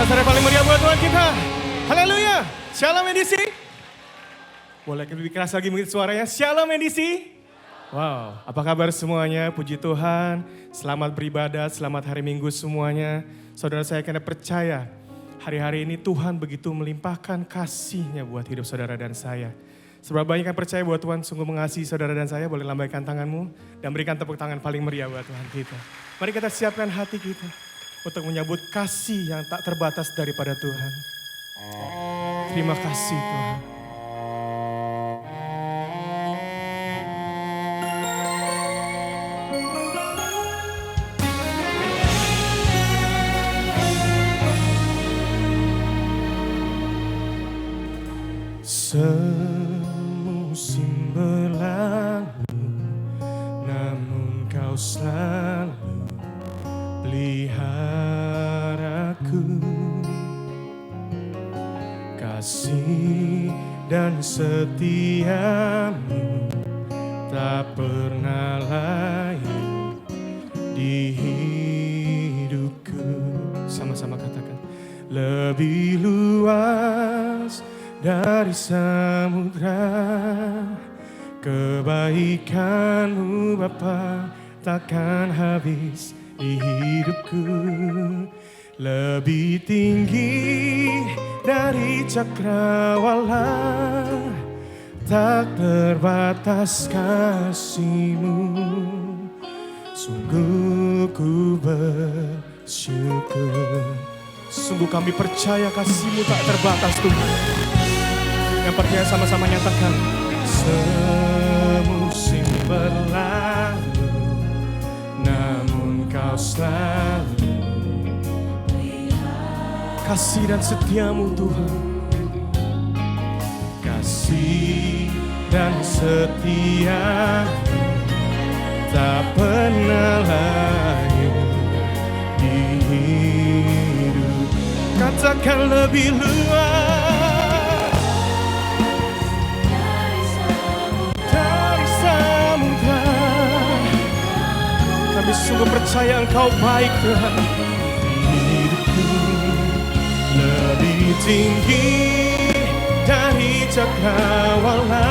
Sorak-sorai paling meriah buat Tuhan kita. Haleluya. Shalom edisi. Boleh lebih keras lagi mungkin suaranya. Shalom edisi. Wow, apa kabar semuanya? Puji Tuhan. Selamat beribadah, selamat hari Minggu semuanya. Saudara saya karena percaya hari-hari ini Tuhan begitu melimpahkan kasih-Nya buat hidup saudara dan saya. Seberapa banyak yang percaya bahwa Tuhan sungguh mengasihi saudara dan saya, boleh lambaikan tanganmu dan berikan tepuk tangan paling meriah buat Tuhan kita. Mari kita siapkan hati kita untuk menyambut kasih yang tak terbatas daripada Tuhan. Terima kasih Tuhan. Semusim berlalu, namun Kau selalu peliharaku. Kasih dan setiamu tak pernah layu di hidupku. Sama-sama katakan, lebih luas dari samudra, kebaikan-Mu Bapa takkan habis di hidupku. Lebih tinggi dari cakrawala, tak terbatas kasih-Mu. Sungguh ku bersyukur. Sungguh kami percaya kasih-Mu tak terbatas Tuhan. Yang percaya sama-sama nyatakan, semusim berlalu, namun Kau selalu kasih dan setia-Mu Tuhan. Kasih dan setia-Mu tak pernah layu di hidup. Katakan lebih luas dari samudra. Kami sungguh percaya Engkau baik Tuhan. Lebih tinggi dari cakrawala,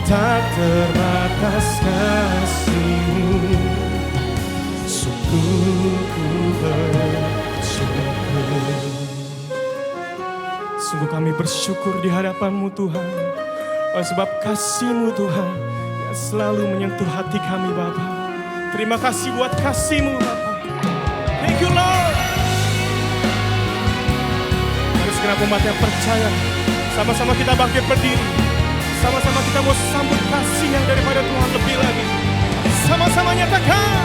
tak terbatas kasih-Mu. Sungguh ku bersyukur. Sungguh kami bersyukur di hadapan-Mu Tuhan. Oleh sebab kasih-Mu Tuhan yang selalu menyentuh hati kami Bapa. Terima kasih buat kasih-Mu Bapa. Thank you Lord. Segenap umat yang percaya, sama-sama kita bangkit berdiri. Sama-sama kita mau sambut kasih yang daripada Tuhan lebih lagi. Sama-sama nyatakan,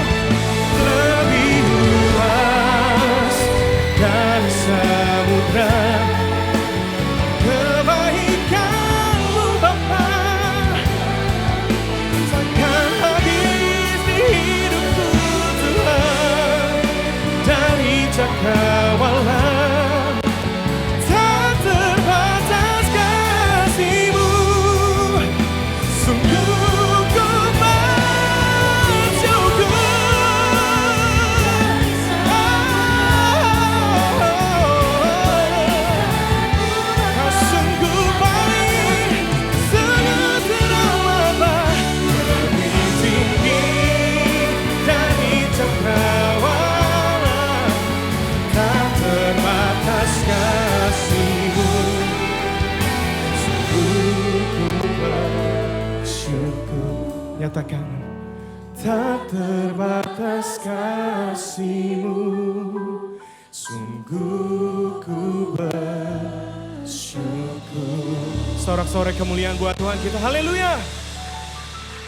lebih luas dari samudra, kebaikan-Mu Bapa takkan habis di hidupku Tuhan. Dari cakrawala nyatakan, tak terbatas kasih-Mu. Sungguh ku bersyukur. Sorak-sorai kemuliaan buat Tuhan kita. Haleluya.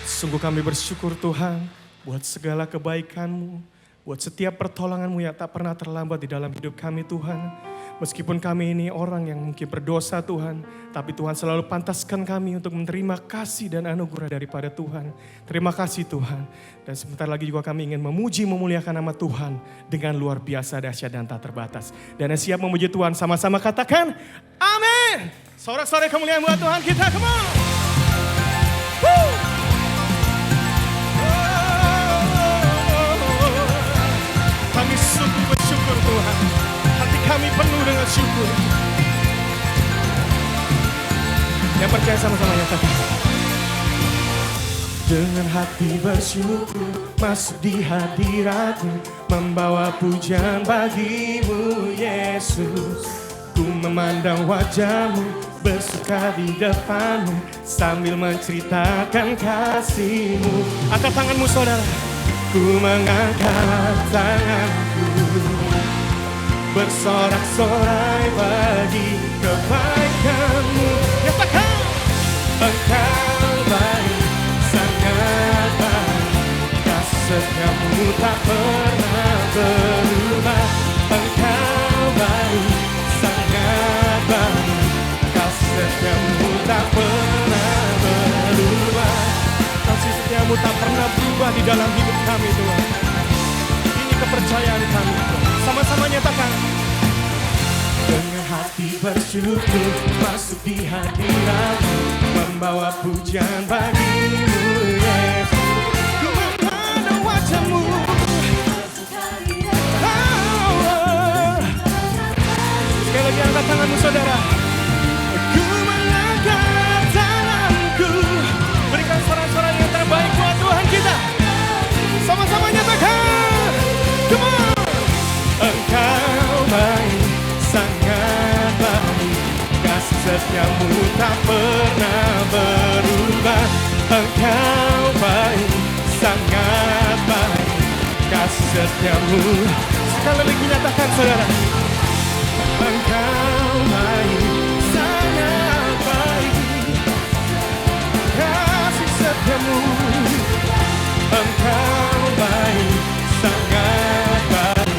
Sungguh kami bersyukur Tuhan buat segala kebaikan-Mu, buat setiap pertolongan-Mu yang tak pernah terlambat di dalam hidup kami Tuhan. Meskipun kami ini orang yang mungkin berdosa Tuhan, tapi Tuhan selalu pantaskan kami untuk menerima kasih dan anugerah daripada Tuhan. Terima kasih Tuhan. Dan sebentar lagi juga kami ingin memuji, memuliakan nama Tuhan dengan luar biasa, dahsyat dan tak terbatas. Dan yang siap memuji Tuhan sama-sama katakan, amin. Sorak-sorai kemuliaan buat Tuhan kita, come on. Kami sungguh bersyukur Tuhan. Hati bersyukur. Yang percaya sama-sama nyatakan. Dengan hati bersyukur masuk di hadiratmu, membawa pujian bagimu Yesus. Ku memandang wajahmu, bersuka di depanmu, sambil menceritakan kasihmu. Angkat tanganmu saudara. Ku mengangkat tanganku, bersorak-sorai bagi kebaikanmu. Nyatakan. Engkau baik, sangat baik, kasih setiamu tak pernah berubah. Engkau baik, sangat baik, kasih setiamu tak pernah berubah. Kasih setiamu tak pernah berubah di dalam hidup kami Tuhan. Ini kepercayaan kami Tuhan. Sama-sama nyatakan. Dengan hati bersyukur masuk di hadiratmu, membawa pujian bagimu Yesus. Ku memandang wajahmu. Sekali lagi angkat tanganmu saudara. Ku mengangkat tanganku, berikan suara-suara yang terbaik buat Tuhan kita. Sama-sama nyatakan. Come on. Engkau baik, sangat baik, kasih setiamu tak pernah berubah. Engkau baik, sangat baik, kasih setiamu. Sekali lagi nyatakan saudara. Engkau baik, sangat baik, kasih setiamu. Engkau baik, sangat baik,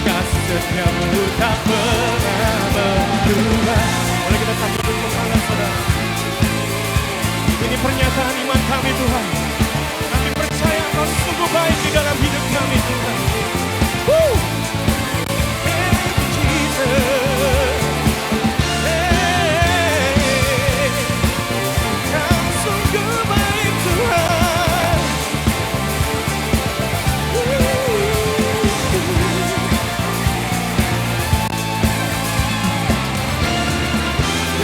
kasih setiamu tak pernah berubah. Boleh kita sambil bersemangat saudara. Ini pernyataan iman kami Tuhan. Kami percaya Kau sungguh baik di dalam hidup kami Tuhan.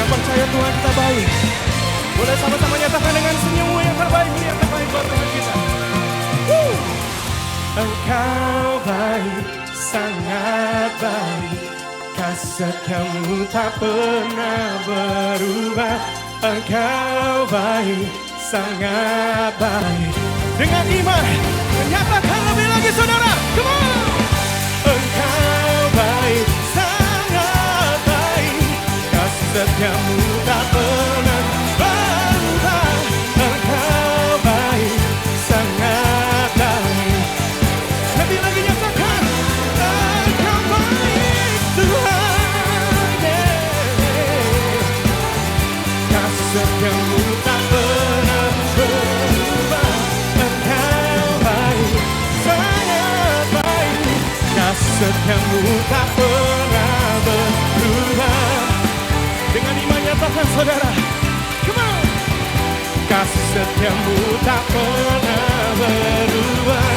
Percaya Tuhan kita baik. Boleh sama-sama nyatakan dengan senyummu yang terbaik, yang terbaik buat Tuhan kita. Engkau baik, sangat baik, kasih setiamu tak pernah berubah. Engkau baik, sangat baik. Dengan iman, menyatakan lebih lagi saudara. Come on. Engkau baik, sangat baik, setiamu tak pernah berubah. Engkau baik, sangat baik. Lebih lagi nyatakan. Engkau baik Tuhan, kasih setiamu tak pernah berubah. Engkau baik, sangat baik, kasih setiamu tak pernah berubah. Dengan iman nyatakan saudara. Come on. Kasih setiamu tak pernah berubah.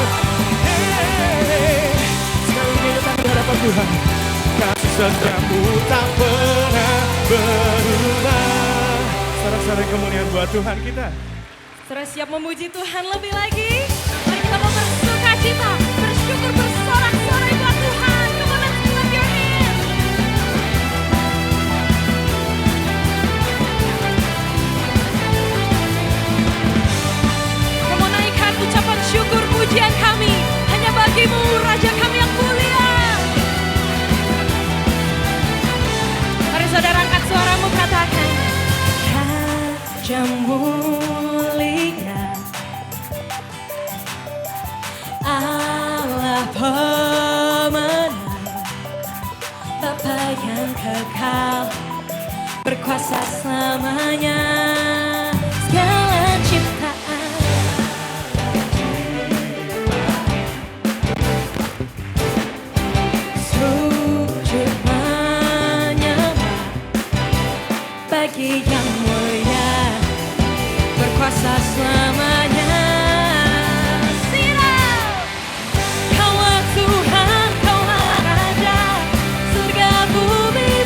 Sekali lagi datang di hadapan Tuhan. Kasih setiamu tak pernah berubah. Saudara-saudara kemuliaan buat Tuhan kita. Saudara siap memuji Tuhan lebih lagi? Mari kita mau bersuka cita, bersyukur, bersorak-sorai buat Tuhan. Come on, let's clap your hands. Ucapan syukur pujian kami hanya bagimu Raja kami yang mulia. Mari saudara angkat suaramu katakan. Raja mulia, Allah pemenang, Bapa yang kekal, berkuasa selamanya. Segala ciptaan bagi yang mulia, berkuasa selamanya. Siap, Kaulah Tuhan, Kaulah Raja, surga bumi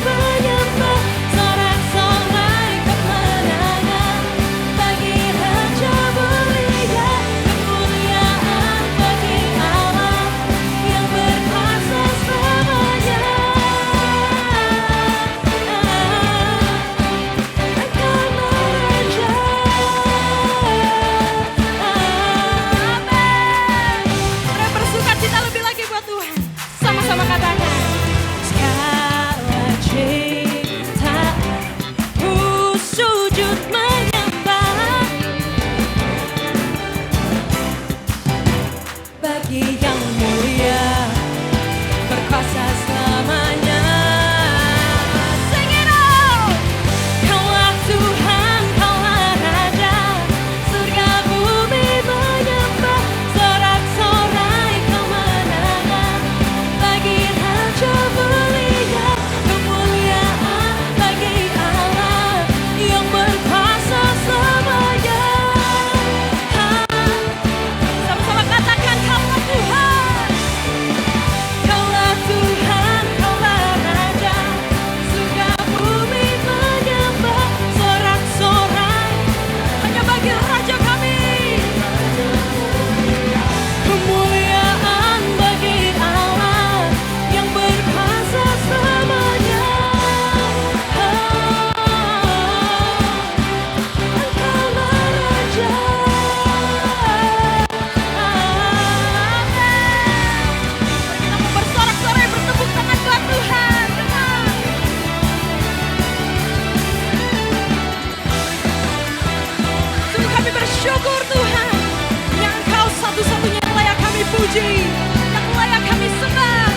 puji, yang layak kami sembah,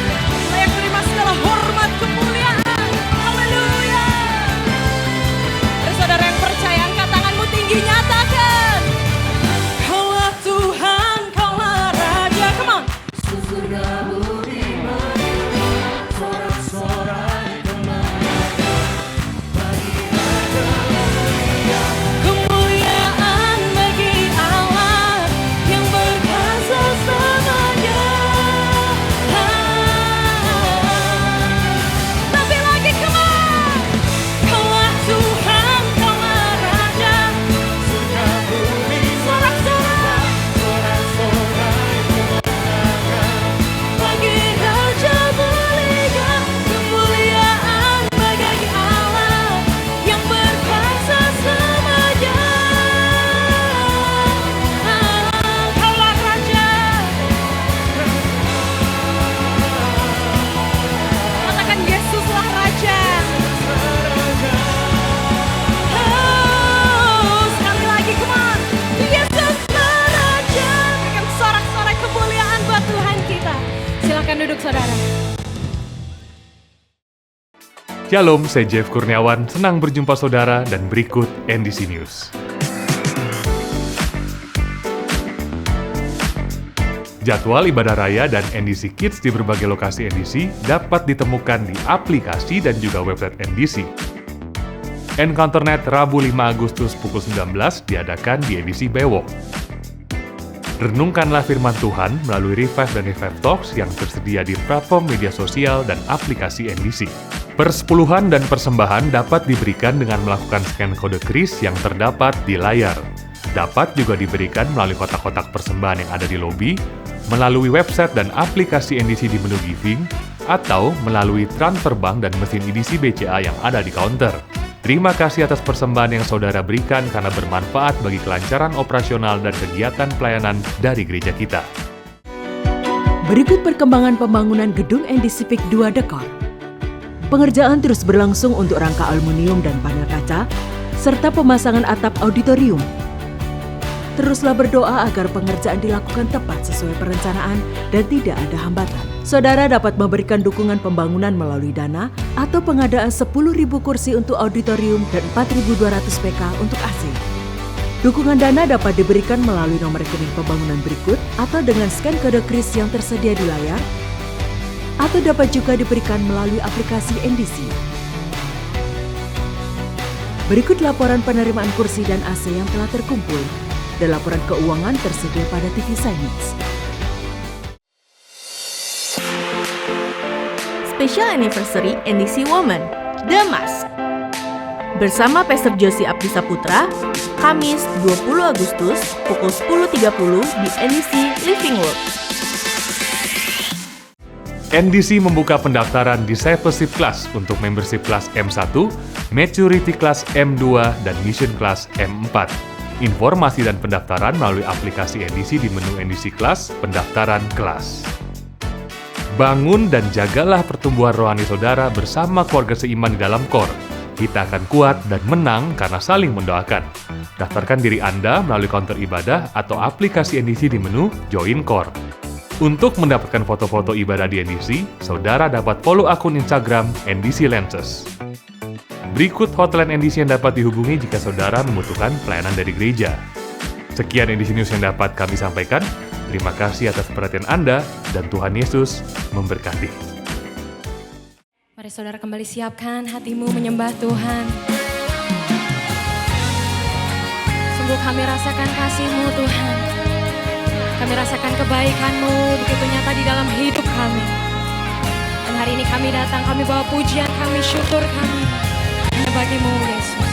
layak terima segala hormat kemuliaan. Haleluya. Saudara yang percaya, angkat tanganmu tinggi, nyatakan, Kaulah Tuhan, Kaulah Raja. Come on. Kemuliaan bagi Allah yang berkuasa selamanya. Tapi lagi, come on. Kaulah Tuhan, Kaulah Raja. Sorak-sorai bagi Raja mulia. Kemuliaan bagi Allah yang berkuasa selamanya. Kaulah Raja. Katakan Yesuslah Raja. Sekali lagi, come on. Yesuslah Raja. Berikan sorak-sorai kemuliaan buat Tuhan kita. Silakan duduk, saudara. Shalom, saya Jeff Kurniawan, senang berjumpa saudara dan berikut NDC News. Jadwal ibadah raya dan NDC Kids di berbagai lokasi NDC dapat ditemukan di aplikasi dan juga website NDC. Encounter.net Rabu 5 Agustus pukul 19 diadakan di edisi Bewok. Renungkanlah firman Tuhan melalui Revive dan Revive Talks yang tersedia di platform media sosial dan aplikasi NDC. Persepuluhan dan persembahan dapat diberikan dengan melakukan scan kode kris yang terdapat di layar. Dapat juga diberikan melalui kotak-kotak persembahan yang ada di lobi, melalui website dan aplikasi NDC di menu giving, atau melalui transfer bank dan mesin edisi BCA yang ada di counter. Terima kasih atas persembahan yang saudara berikan karena bermanfaat bagi kelancaran operasional dan kegiatan pelayanan dari gereja kita. Berikut perkembangan pembangunan gedung NDC Peak 2 Dekor. Pengerjaan terus berlangsung untuk rangka aluminium dan panel kaca, serta pemasangan atap auditorium. Teruslah berdoa agar pengerjaan dilakukan tepat sesuai perencanaan dan tidak ada hambatan. Saudara dapat memberikan dukungan pembangunan melalui dana atau pengadaan 10.000 kursi untuk auditorium dan 4.200 PK untuk AC. Dukungan dana dapat diberikan melalui nomor rekening pembangunan berikut atau dengan scan kode kris yang tersedia di layar, atau dapat juga diberikan melalui aplikasi NDC. Berikut laporan penerimaan kursi dan AC yang telah terkumpul dan laporan keuangan tersedia pada TV Signage. Special Anniversary NDC Women, The Mask. Bersama Pastor Josie Abdisa Putra, Kamis 20 Agustus pukul 10.30 di NDC Living World. NDC membuka pendaftaran Discipleship Class untuk Membership Class M1, Maturity Class M2, dan Mission Class M4. Informasi dan pendaftaran melalui aplikasi NDC di menu NDC Class, pendaftaran kelas. Bangun dan jagalah pertumbuhan rohani saudara bersama keluarga seiman di dalam KOR. Kita akan kuat dan menang karena saling mendoakan. Daftarkan diri Anda melalui counter ibadah atau aplikasi NDC di menu Join KOR. Untuk mendapatkan foto-foto ibadah di NDC, saudara dapat follow akun Instagram NDC Lenses. Berikut hotline NDC yang dapat dihubungi jika saudara membutuhkan pelayanan dari gereja. Sekian NDC News yang dapat kami sampaikan. Terima kasih atas perhatian Anda dan Tuhan Yesus memberkati. Mari saudara kembali siapkan hatimu menyembah Tuhan. Sungguh kami rasakan kasih-Mu Tuhan. Kami rasakan kebaikan-Mu begitu nyata di dalam hidup kami. Dan hari ini kami datang, kami bawa pujian, kami syukur kami. Hanya bagi-Mu Yesus.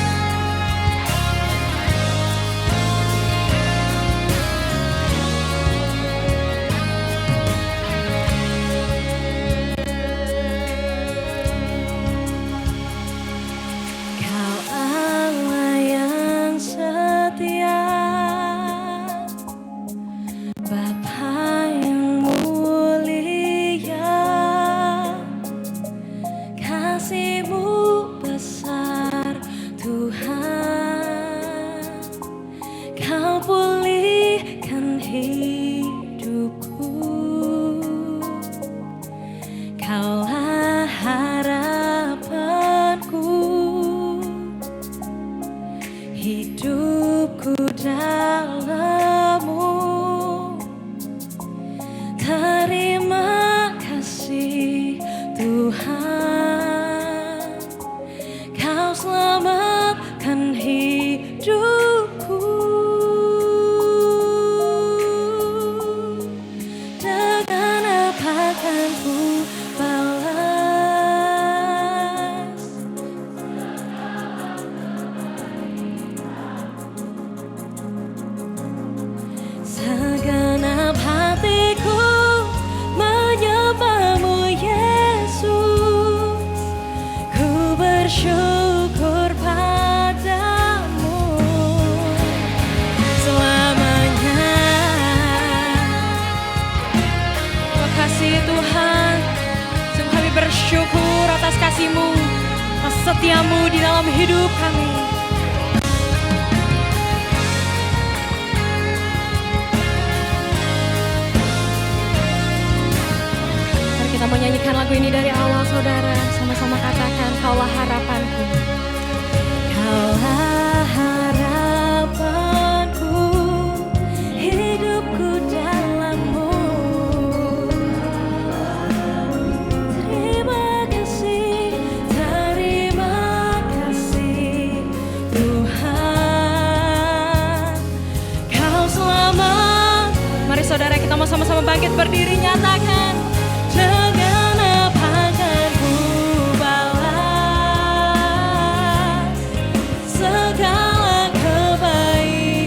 Kau pulihkan hidupku. Tuhan, Kau selamatkan hidupku. Dengan apa kan ku balas segenap hatiku menyembahmu Yesus. Ku bersyukur padamu selamanya. Terima kasih Tuhan, sungguh kami bersyukur atas kasih-Mu, atas setia-Mu di dalam hidup kami. Mari kita menyanyikan lagu ini dari awal, saudara. Sama-sama katakan, Kaulah harapanku. Kaulah harapanku, hidupku dalam-Mu. Terima kasih Tuhan, Kau selamat. Mari saudara, kita mau sama-sama bangkit berdiri, nyatakan. Dengan apa kan ku balas segala kebaikan-Mu.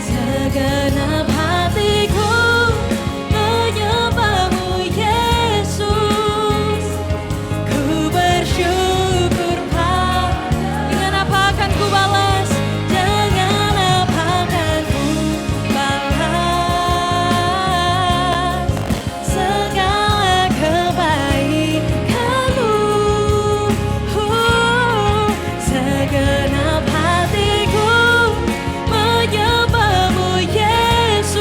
Segenap hatiku menyembahmu Yesus. Ku bersyukur dengan apa akan ku balas, dengan apa akan ku balas segala kebaikan-Mu. Segenap hatiku menyembahmu Yesus.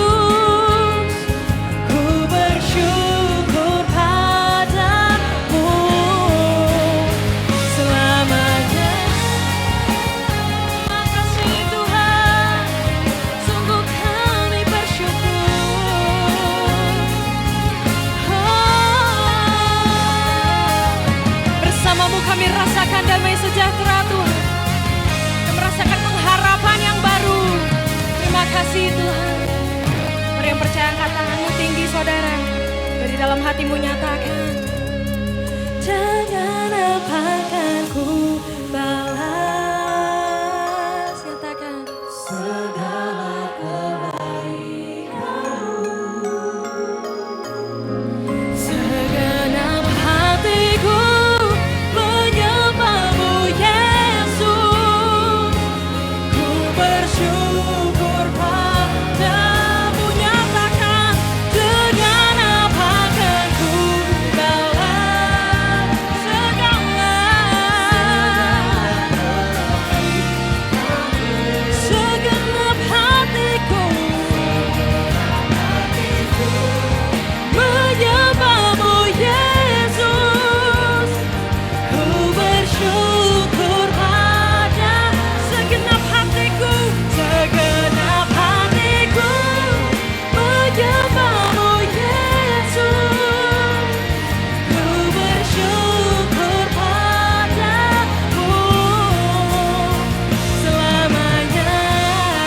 Ku bersyukur padamu selamanya. Terima kasih Tuhan, sungguh kami bersyukur. Bersama-Mu kami rasakan damai sejahtera Tuhan. Kami merasakan pengharapan yang baru. Terima kasih Tuhan. Mari yang percaya angkat tanganmu tinggi saudara. Dari dalam hatimu nyatakan, dengan apa kan ku balas. Nyatakan segala kebaikan-Mu. Segenap hatiku menyembahmu Yesus. Ku bersyukur padamu. Nyatakan, dengan apa kan ku balas segala segenap hatiku menyembahmu Yesus. Ku bersyukur pada segenap hatiku, segenap hatiku menyembahmu Yesus. Ku bersyukur padamu selamanya.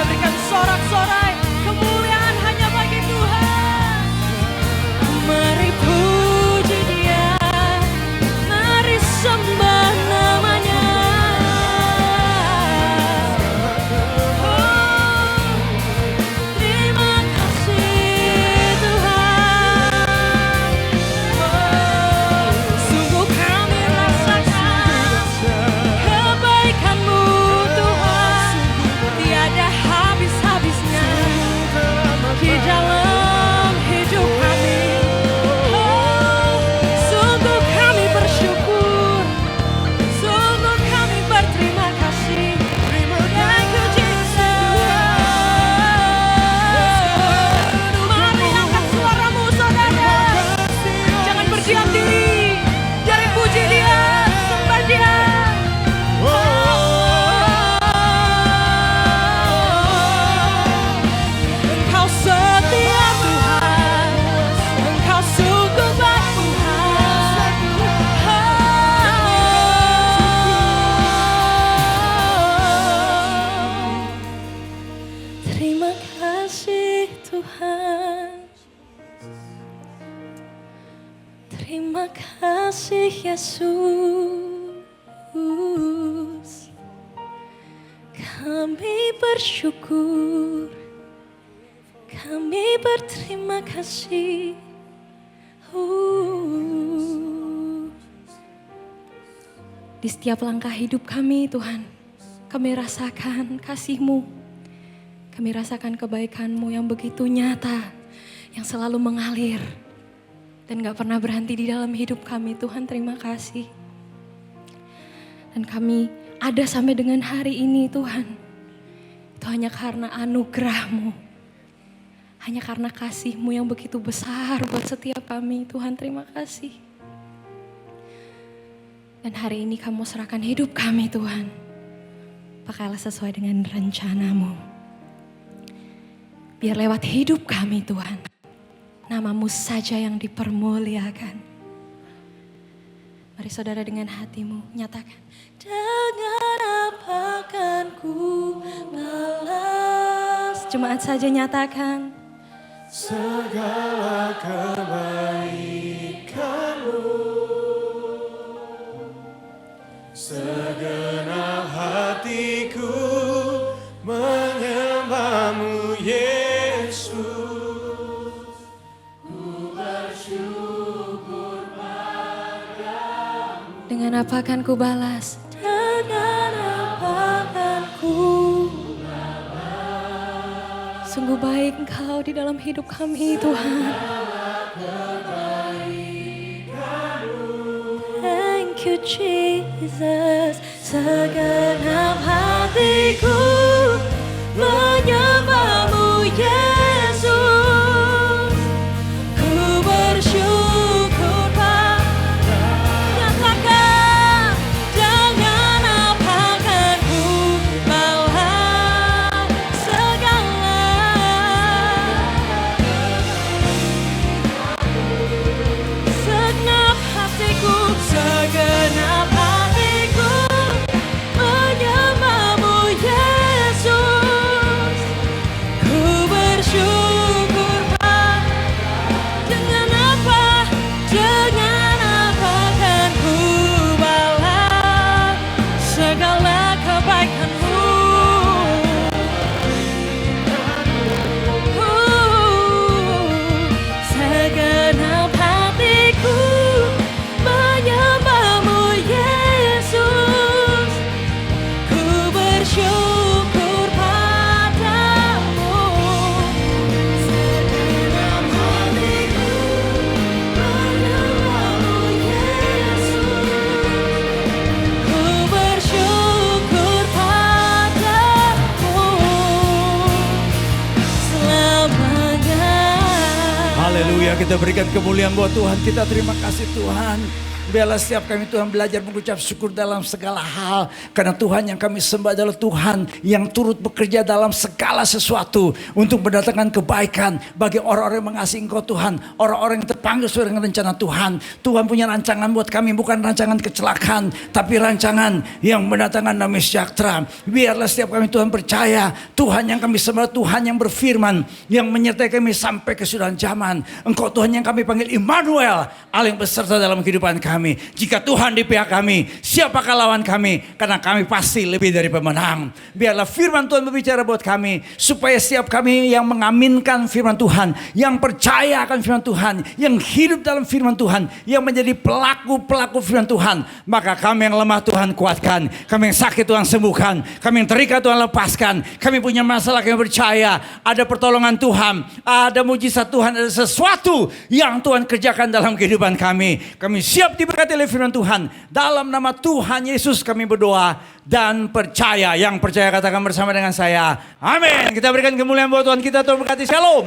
Berikan sorak-sorai kemuliaan hanya bagi Tuhan. Mari puji Dia, mari sembah namanya. Terima kasih Tuhan. Sungguh kami rasakan kebaikan-Mu Tuhan, tiada habis-habisnya di dalam hidup kami. Sungguh kami bersyukur, sungguh kami berterima kasih. Thank you Jesus. Mari angkat suaramu saudara, jangan berdiam diri. Mari puji Dia, sembah Dia. Engkau setia Tuhan, Engkau Terima kasih Yesus. Kami bersyukur, kami berterima kasih. Di setiap langkah hidup kami Tuhan, kami rasakan kasih-Mu. Kami rasakan kebaikan-Mu yang begitu nyata, yang selalu mengalir dan gak pernah berhenti di dalam hidup kami. Tuhan, terima kasih. Dan kami ada sampai dengan hari ini Tuhan, itu hanya karena anugerah-Mu, hanya karena kasih-Mu yang begitu besar buat setiap kami. Tuhan, terima kasih. Dan hari ini kamu serahkan hidup kami Tuhan, pakailah sesuai dengan rencana-Mu. Biar lewat hidup kami Tuhan, nama-Mu saja yang dipermuliakan. Mari saudara dengan hatimu nyatakan. Dengan apa kan ku balas? Jemaat saja nyatakan. Segala kebaikan-Mu, segenap hatiku menyembah-Mu Yesus. Dengan apa akan ku balas? Dengan apa akan ku balas? Sungguh baik Engkau di dalam hidup kami Tuhan. Thank you Jesus. Segenap hatiku menyembah-Mu Yesus. Ku bersyukur nyatakan. Dengan apa kan ku balas segala segenap hatiku, segenap hatiku menyembah-Mu Yesus. Ku bersyukur dengan apa kan ku balas segala kebaikan-Mu. Segenap hatiku menyembah-Mu Yesus. Ku bersyukur padamu. Segenap hatiku menyembah-Mu Yesus. Ku bersyukur padamu selamanya. Haleluya, kita berikan kemuliaan buat Tuhan. Kita terima kasih Tuhan. Biarlah setiap kami Tuhan belajar mengucap syukur dalam segala hal. Karena Tuhan yang kami sembah adalah Tuhan yang turut bekerja dalam segala sesuatu. Untuk mendatangkan kebaikan bagi orang-orang yang mengasihi Engkau Tuhan. Orang-orang yang terpanggil sesuai dengan rencana Tuhan. Tuhan punya rancangan buat kami, bukan rancangan kecelakaan. Tapi rancangan yang mendatangkan damai sejahtera. Biarlah setiap kami Tuhan percaya. Tuhan yang kami sembah, Tuhan yang berfirman. Yang menyertai kami sampai kesudahan zaman. Engkau Tuhan yang kami panggil Immanuel, Allah yang beserta dalam kehidupan kami. Jika Tuhan di pihak kami, siapakah lawan kami? Karena kami pasti lebih dari pemenang. Biarlah firman Tuhan berbicara buat kami, supaya setiap kami yang mengaminkan firman Tuhan, yang percaya akan firman Tuhan, yang hidup dalam firman Tuhan, yang menjadi pelaku-pelaku firman Tuhan, maka kami yang lemah Tuhan kuatkan, kami yang sakit Tuhan sembuhkan, kami yang terikat Tuhan lepaskan, kami punya masalah kami percaya ada pertolongan Tuhan, ada mujizat Tuhan, ada sesuatu yang Tuhan kerjakan dalam kehidupan kami. Kami siap diberkati oleh firman Tuhan. Dalam nama Tuhan Yesus kami berdoa dan percaya. Yang percaya katakan bersama dengan saya, amin. Kita berikan kemuliaan buat Tuhan kita. Tuhan berkati, shalom.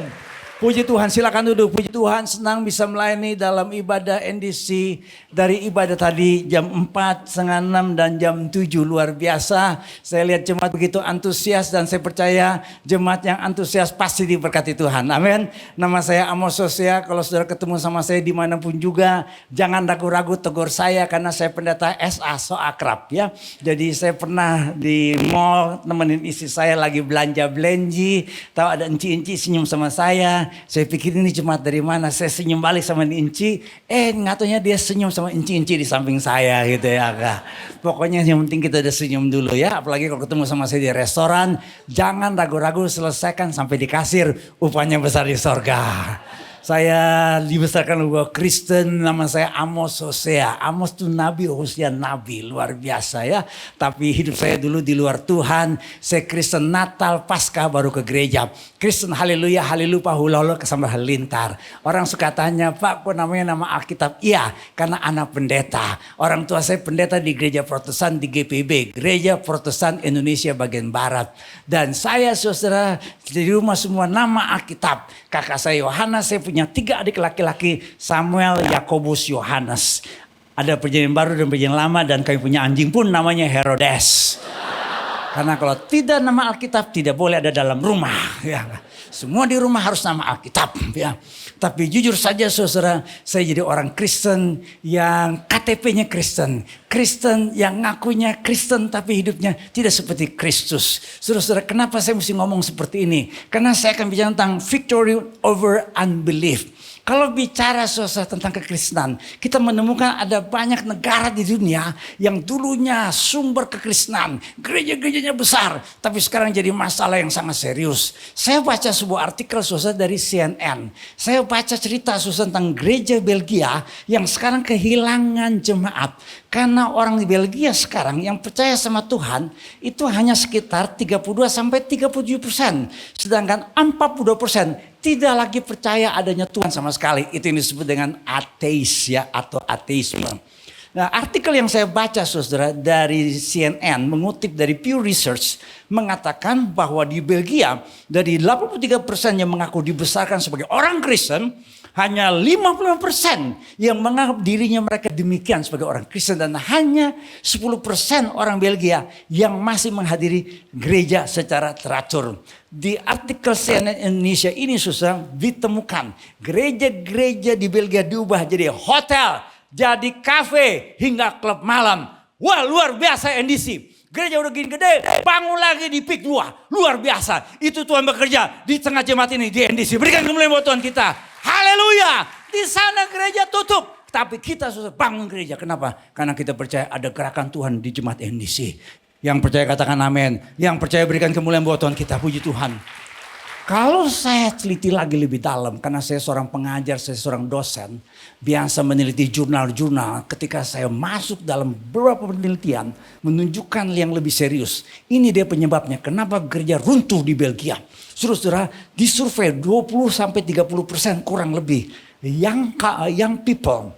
Puji Tuhan, silakan duduk. Puji Tuhan, senang bisa melayani dalam ibadah NDC. Dari ibadah tadi jam 4, setengah 6 dan jam 7, luar biasa. Saya lihat jemaat begitu antusias dan saya percaya jemaat yang antusias pasti diberkati Tuhan. Amin. Nama saya Amos Hosea. Kalau saudara ketemu sama saya dimanapun juga, jangan ragu-ragu tegur saya karena saya pendeta SA, so akrab ya. Jadi saya pernah di mall nemenin istri saya lagi belanja belenji, tahu ada enci-enci senyum sama saya. Saya pikir ini jemaat dari mana. Saya senyum balik sama Inci. Nggak taunya dia senyum sama Inci-Inci di samping saya gitu ya Kak. Pokoknya yang penting kita udah senyum dulu ya. Apalagi kalau ketemu sama saya di restoran. Jangan ragu-ragu, selesaikan sampai di kasir. Upahnya besar di sorga. Saya dibesarkan oleh Kristen, nama saya Amos Hosea. Amos itu nabi, Hosea nabi, luar biasa ya. Tapi hidup saya dulu di luar Tuhan. Saya Kristen Natal, Paskah baru ke gereja. Kristen haleluya, haleluya, hula-hula kesambar halilintar. Orang suka tanya, Pak kok namanya nama Alkitab? Iya, karena anak pendeta. Orang tua saya pendeta di gereja Protestan di GPB, Gereja Protestan Indonesia bagian Barat. Dan saya saudara di rumah semua nama Alkitab. Kakak saya Yohanes, saya punya 3 adik laki-laki, Samuel, Yakobus, Yohanes. Ada perjanjian baru dan perjanjian lama, dan kami punya anjing pun namanya Herodes. Karena kalau tidak nama Alkitab tidak boleh ada dalam rumah. Ya. Semua di rumah harus nama Alkitab. Ya. Tapi jujur saja saudara, saya jadi orang Kristen yang KTP-nya Kristen. Kristen yang ngakunya Kristen tapi hidupnya tidak seperti Kristus. Saudara-saudara, kenapa saya mesti ngomong seperti ini? Karena saya akan bicara tentang victory over unbelief. Kalau bicara saudara tentang kekristenan, kita menemukan ada banyak negara di dunia yang dulunya sumber kekristenan, gereja-gerejanya besar, tapi sekarang jadi masalah yang sangat serius. Saya baca sebuah artikel saudara dari CNN. Saya baca cerita saudara tentang gereja Belgia yang sekarang kehilangan jemaat. Karena orang di Belgia sekarang yang percaya sama Tuhan itu hanya sekitar 32-37%. Sedangkan 42% tidak lagi percaya adanya Tuhan sama sekali. Itu yang disebut dengan ateis ya, atau ateisme. Nah, artikel yang saya baca saudara dari CNN mengutip dari Pew Research mengatakan bahwa di Belgia dari 83% yang mengaku dibesarkan sebagai orang Kristen, hanya 55% yang menganggap dirinya mereka demikian sebagai orang Kristen, dan hanya 10% orang Belgia yang masih menghadiri gereja secara teratur. Di artikel CNN Indonesia ini susah ditemukan gereja-gereja di Belgia diubah jadi hotel, jadi kafe, hingga klub malam. Wah, luar biasa NDC. Gereja udah gini gede, bangun lagi di PIK 2. Luar biasa. Itu Tuhan bekerja di tengah jemaat ini di NDC. Berikan kemuliaan buat Tuhan kita. Haleluya. Di sana gereja tutup, tapi kita susah bangun gereja. Kenapa? Karena kita percaya ada gerakan Tuhan di jemaat NDC. Yang percaya katakan amin. Yang percaya berikan kemuliaan buat Tuhan kita. Puji Tuhan. Kalau saya teliti lagi lebih dalam, karena saya seorang pengajar, saya seorang dosen, biasa meneliti jurnal-jurnal. Ketika saya masuk dalam beberapa penelitian, menunjukkan yang lebih serius. Ini dia penyebabnya, kenapa gereja runtuh di Belgia. Saudara-saudara, disurvei 20-30% kurang lebih. Young people,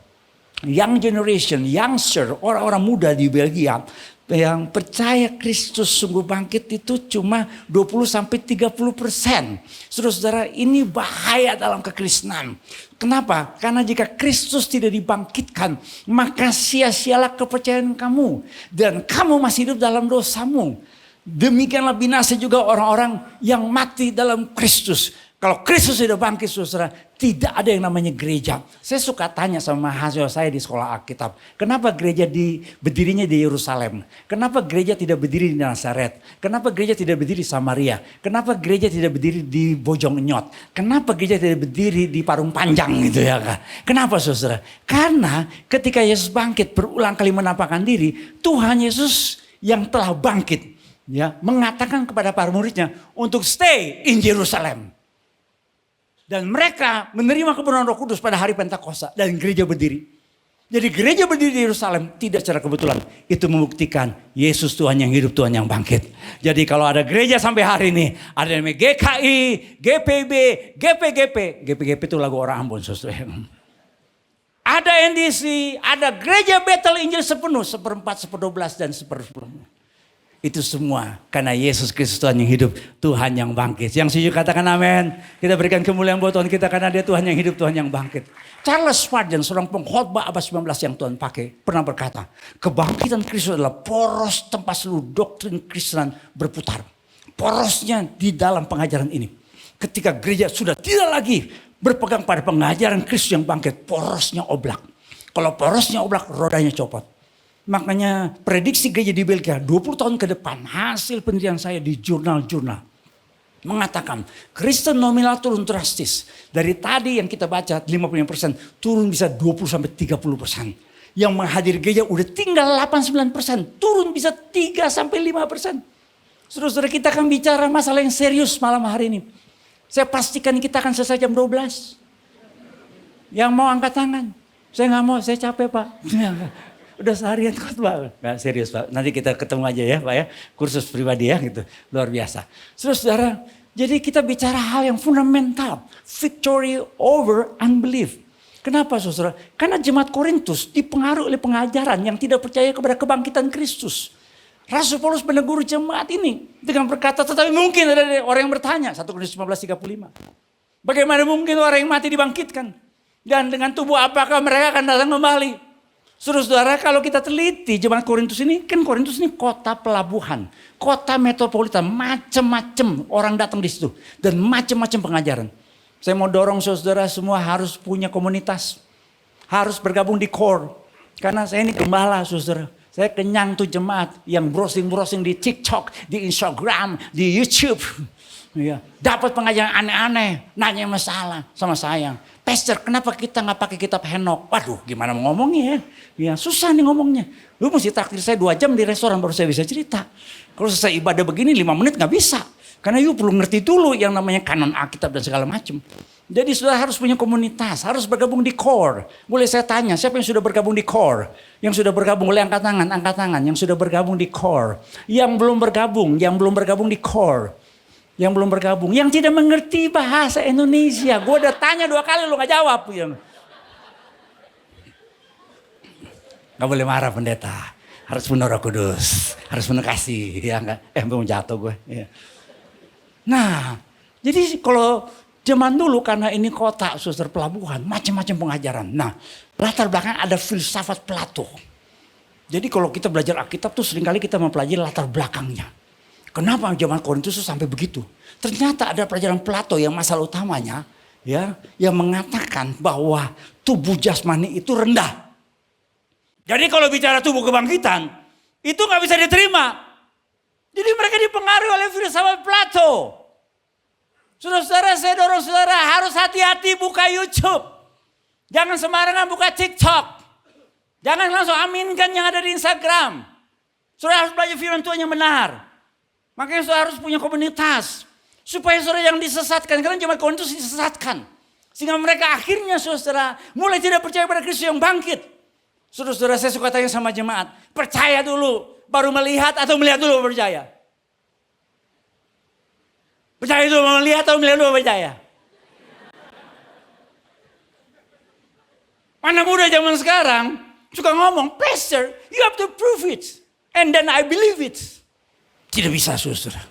young generation, youngster, orang-orang muda di Belgia, yang percaya Kristus sungguh bangkit itu cuma 20-30%. Saudara-saudara, ini bahaya dalam kekristenan. Kenapa? Karena jika Kristus tidak dibangkitkan, maka sia-sialah kepercayaan kamu. Dan kamu masih hidup dalam dosamu. Demikianlah binasa juga orang-orang yang mati dalam Kristus. Kalau Kristus sudah bangkit saudara, tidak ada yang namanya gereja. Saya suka tanya sama mahasiswa saya di sekolah Alkitab. Kenapa gereja berdirinya di Yerusalem? Kenapa gereja tidak berdiri di Nazaret? Kenapa gereja tidak berdiri di Samaria? Kenapa gereja tidak berdiri di Bojongenyot? Kenapa gereja tidak berdiri di Parung Panjang gitu ya Kak? Kenapa saudara? Karena ketika Yesus bangkit berulang kali menampakkan diri, Tuhan Yesus yang telah bangkit ya mengatakan kepada para muridnya untuk stay in Jerusalem. Dan mereka menerima kebenaran Roh Kudus pada hari Pentakosta dan gereja berdiri. Jadi gereja berdiri di Yerusalem tidak secara kebetulan. Itu membuktikan Yesus Tuhan yang hidup, Tuhan yang bangkit. Jadi kalau ada gereja sampai hari ini, ada yang namanya GKI, GPB, GPGP. GPGP itu lagu orang Ambon saudara. Ada NDC, ada gereja Bethel Injil sepenuh, 1/4, 1/12 dan 1/10. Itu semua karena Yesus Kristus Tuhan yang hidup, Tuhan yang bangkit. Yang setuju katakan amin. Kita berikan kemuliaan buat Tuhan kita karena dia Tuhan yang hidup, Tuhan yang bangkit. Charles Spurgeon, seorang pengkhotbah abad 19 yang Tuhan pakai, pernah berkata, kebangkitan Kristus adalah poros tempat seluruh doktrin Kristenan berputar. Porosnya di dalam pengajaran ini. Ketika gereja sudah tidak lagi berpegang pada pengajaran Kristus yang bangkit, porosnya oblak. Kalau porosnya oblak, rodanya copot. Makanya prediksi gereja di Belgia 20 tahun ke depan, hasil penelitian saya di jurnal-jurnal. mengatakan Kristen nominal turun drastis. Dari tadi yang kita baca 50% turun bisa 20-30%. Yang menghadiri gereja udah tinggal 8-9%, turun bisa 3-5%. Saudara-saudara, kita akan bicara masalah yang serius malam hari ini. Saya pastikan kita akan selesai jam 12. Yang mau angkat tangan. Saya nggak mau, saya capek Pak. Udah seharian khotbah. Nggak serius Pak, nanti kita ketemu aja ya Pak ya. Kursus pribadi ya gitu, luar biasa. Saudara, jadi kita bicara hal yang fundamental. Victory over unbelief. Kenapa saudara? Karena jemaat Korintus dipengaruhi oleh pengajaran yang tidak percaya kepada kebangkitan Kristus. Rasul Paulus menegur jemaat ini dengan berkata, tetapi mungkin ada orang yang bertanya. 1 Korintus 15:35. Bagaimana mungkin orang yang mati dibangkitkan? Dan dengan tubuh apakah mereka akan datang kembali? Saudara-saudara, kalau kita teliti jemaat Korintus ini, kan Korintus ini kota pelabuhan, kota metropolitan, macam-macam orang datang di situ dan macam-macam pengajaran. Saya mau dorong saudara semua harus punya komunitas, harus bergabung di core. Karena saya ini gembala saudara, saya kenyang tuh jemaat yang browsing-browsing di TikTok, di Instagram, di YouTube. Ya, dapat pengajaran aneh-aneh, nanya masalah sama saya. Pastor, kenapa kita nggak pakai kitab Henok? Waduh, gimana mau ngomongnya ya? Ya susah nih ngomongnya. Lu mesti traktir saya 2 jam di restoran baru saya bisa cerita. Kalau selesai ibadah begini 5 menit nggak bisa. Karena you perlu ngerti dulu yang namanya kanon Alkitab dan segala macam. Jadi sudah harus punya komunitas, harus bergabung di core. Boleh saya tanya, siapa yang sudah bergabung di core? Yang sudah bergabung, boleh angkat tangan. Yang sudah bergabung di core. Yang belum bergabung di core. Yang belum bergabung, yang tidak mengerti bahasa Indonesia. Gue udah tanya 2 kali lu gak jawab. Gak boleh marah pendeta. Harus penuh Roh Kudus. Harus penuh kasih. Ya, mau jatuh gue. Ya. Nah, jadi kalau zaman dulu karena ini kota saudara pelabuhan. Macam-macam pengajaran. Nah, latar belakang ada filsafat Plato. Jadi kalau kita belajar Alkitab tuh seringkali kita mempelajari latar belakangnya. Kenapa zaman Korintus itu sampai begitu? Ternyata ada pelajaran Plato yang masalah utamanya ya, yang mengatakan bahwa tubuh jasmani itu rendah. Jadi kalau bicara tubuh kebangkitan itu nggak bisa diterima. Jadi mereka dipengaruhi oleh filsafat Plato. Saudara-saudara, saya dorong saudara harus hati-hati buka YouTube. Jangan sembarangan buka TikTok. Jangan langsung aminkan yang ada di Instagram. Saudara harus belajar firman Tuhan yang benar. Makanya saudara harus punya komunitas. Supaya saudara yang disesatkan. Karena jemaat Korintus disesatkan. Sehingga mereka akhirnya saudara mulai tidak percaya pada Kristus yang bangkit. Saudara-saudara, saya suka tanya sama jemaat. Percaya dulu baru melihat atau melihat dulu baru percaya? Percaya dulu baru melihat atau melihat dulu baru percaya? Anak muda zaman sekarang suka ngomong, Pastor, you have to prove it. And then I believe it. Tidak bisa saudara.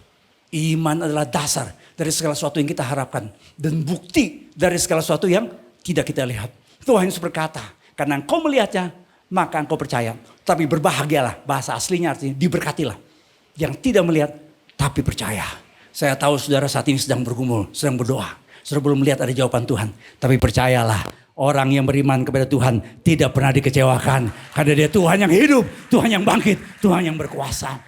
Iman adalah dasar dari segala sesuatu yang kita harapkan. Dan bukti dari segala sesuatu yang tidak kita lihat. Tuhan Yesus berkata, karena engkau melihatnya, maka engkau percaya. Tapi berbahagialah, bahasa aslinya artinya diberkatilah. Yang tidak melihat, tapi percaya. Saya tahu saudara saat ini sedang bergumul, sedang berdoa. Saudara belum melihat ada jawaban Tuhan. Tapi percayalah, orang yang beriman kepada Tuhan tidak pernah dikecewakan. Karena dia Tuhan yang hidup, Tuhan yang bangkit, Tuhan yang berkuasa.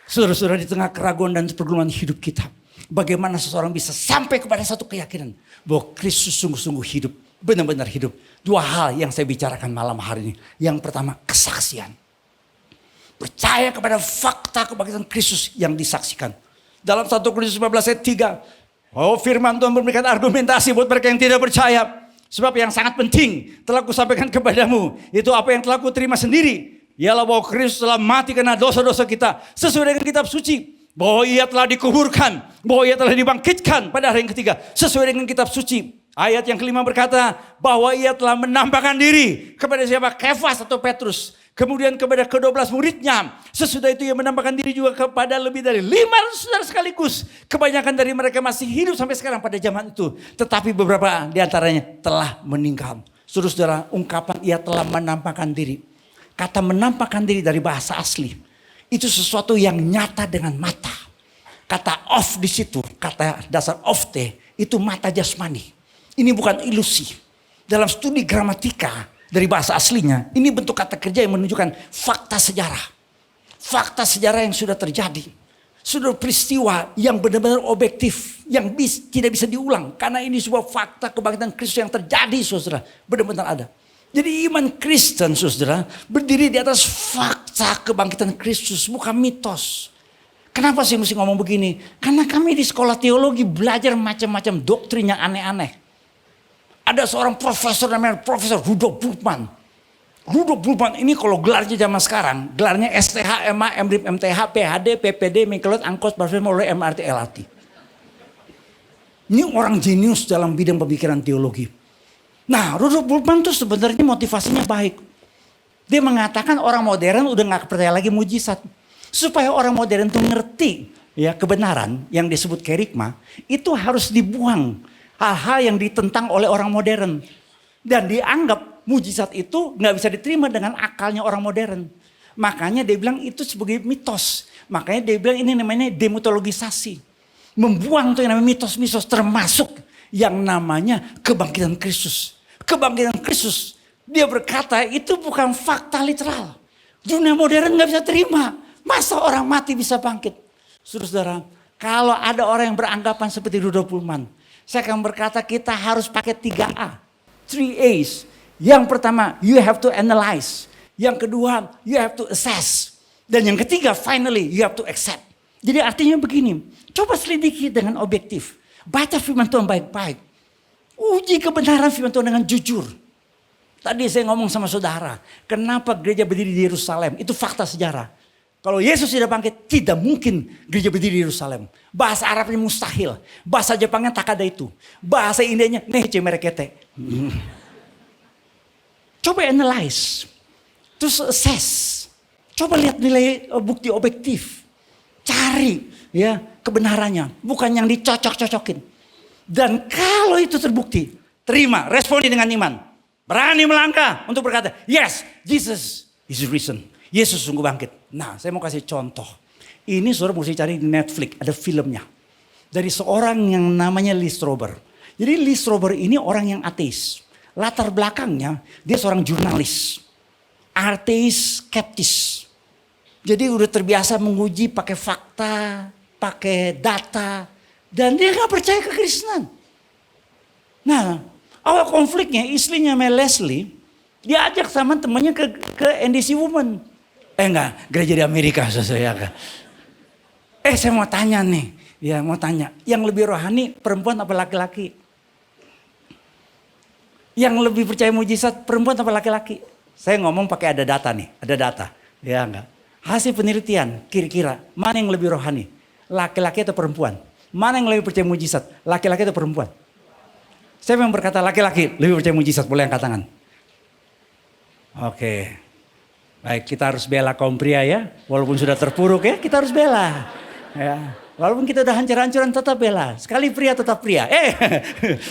Saudara-saudara, di tengah keraguan dan pergumulan hidup kita, bagaimana seseorang bisa sampai kepada satu keyakinan bahwa Kristus sungguh-sungguh hidup, benar-benar hidup. 2 hal yang saya bicarakan malam hari ini. Yang pertama, kesaksian. Percaya kepada fakta kebangkitan Kristus yang disaksikan. Dalam 1 Korintus 15 ayat 3, oh firman Tuhan memberikan argumentasi buat mereka yang tidak percaya. Sebab yang sangat penting telah kusampaikan kepadamu, itu apa yang telah kuterima sendiri. Ialah bahwa Kristus telah mati karena dosa-dosa kita sesuai dengan kitab suci. Bahwa ia telah dikuburkan, bahwa ia telah dibangkitkan pada hari yang ketiga sesuai dengan kitab suci. Ayat yang kelima berkata bahwa ia telah menampakkan diri kepada siapa? Kefas atau Petrus. Kemudian kepada ke-12 muridnya. Sesudah itu ia menampakkan diri juga kepada lebih dari 500 saudara sekaligus. Kebanyakan dari mereka masih hidup sampai sekarang pada zaman itu. Tetapi beberapa di antaranya telah meninggal. Saudara-saudara, ungkapan ia telah menampakkan diri. Kata menampakkan diri dari bahasa asli. Itu sesuatu yang nyata dengan mata. Kata of di situ, kata dasar ofte, itu mata jasmani. Ini bukan ilusi. Dalam studi gramatika dari bahasa aslinya, ini bentuk kata kerja yang menunjukkan fakta sejarah. Fakta sejarah yang sudah terjadi. Sudah peristiwa yang benar-benar objektif, yang tidak bisa diulang. Karena ini sebuah fakta kebangkitan Kristus yang terjadi, saudara. Benar-benar ada. Jadi iman Kristen, saudara, berdiri di atas fakta kebangkitan Kristus, bukan mitos. Kenapa sih mesti ngomong begini? Karena kami di sekolah teologi belajar macam-macam doktrin yang aneh-aneh. Ada seorang profesor namanya Profesor Rudolf Bultmann. Rudolf Bultmann ini kalau gelarnya zaman sekarang, gelarnya STH, MA, MDiv, MTH, PhD, PPD, Mengkelot, Angkos, Parfum, MRT, LRT. Ini orang jenius dalam bidang pemikiran teologi. Nah, Rudolf Bultmann itu sebenarnya motivasinya baik. Dia mengatakan orang modern udah gak percaya lagi mujizat. Supaya orang modern itu ngerti ya kebenaran yang disebut kerigma, itu harus dibuang hal-hal yang ditentang oleh orang modern. Dan dianggap mujizat itu nggak bisa diterima dengan akalnya orang modern. Makanya dia bilang itu sebagai mitos. Makanya dia bilang ini namanya demotologisasi. Membuang tuh yang namanya mitos-mitos, termasuk yang namanya kebangkitan Kristus. Kebangkitan Kristus, dia berkata itu bukan fakta literal. Dunia modern nggak bisa terima. Masa orang mati bisa bangkit? Saudara, kalau ada orang yang beranggapan seperti Rudolf Bultmann, saya akan berkata kita harus pakai 3A. 3A's. Yang pertama, you have to analyze. Yang kedua, you have to assess. Dan yang ketiga, finally, you have to accept. Jadi artinya begini, coba selidiki dengan objektif. Baca firman Tuhan baik-baik. Uji kebenaran firman Tuhan dengan jujur. Tadi saya ngomong sama saudara, kenapa gereja berdiri di Yerusalem? Itu fakta sejarah. Kalau Yesus tidak bangkit, tidak mungkin gereja berdiri di Yerusalem. Bahasa Arabnya mustahil. Bahasa Jepangnya tak ada itu. Bahasa Indianya nece merekete. Coba analyze. Terus assess. Coba lihat nilai bukti objektif. Cari ya kebenarannya. Bukan yang dicocok-cocokin. Dan kalau itu terbukti, terima, responi dengan iman. Berani melangkah untuk berkata, yes, Jesus is risen. Yesus sungguh bangkit. Nah, saya mau kasih contoh. Ini saudara mesti cari di Netflix, ada filmnya. Dari seorang yang namanya Lee Strobel. Jadi Lee Strobel ini orang yang ateis. Latar belakangnya dia seorang jurnalis. Ateis skeptis. Jadi udah terbiasa menguji pakai fakta, pakai data. Dan dia gak percaya kekristenan. Nah, awal konfliknya istrinya Leslie, dia ajak sama temannya ke NDC Women. Enggak, gereja di Amerika saya. Saya mau tanya nih. Ya mau tanya, yang lebih rohani perempuan apa laki-laki? Yang lebih percaya mujizat perempuan apa laki-laki? Saya ngomong pakai ada data nih, ada data. Ya enggak. Hasil penelitian kira-kira mana yang lebih rohani? Laki-laki atau perempuan? Mana yang lebih percaya mujizat? Laki-laki atau perempuan? Saya memang berkata laki-laki lebih percaya mujizat, boleh angkat tangan. Oke. Baik, kita harus bela kaum pria ya. Walaupun sudah terpuruk ya, kita harus bela. Ya. Walaupun kita udah hancur-hancuran tetap bela. Sekali pria tetap pria.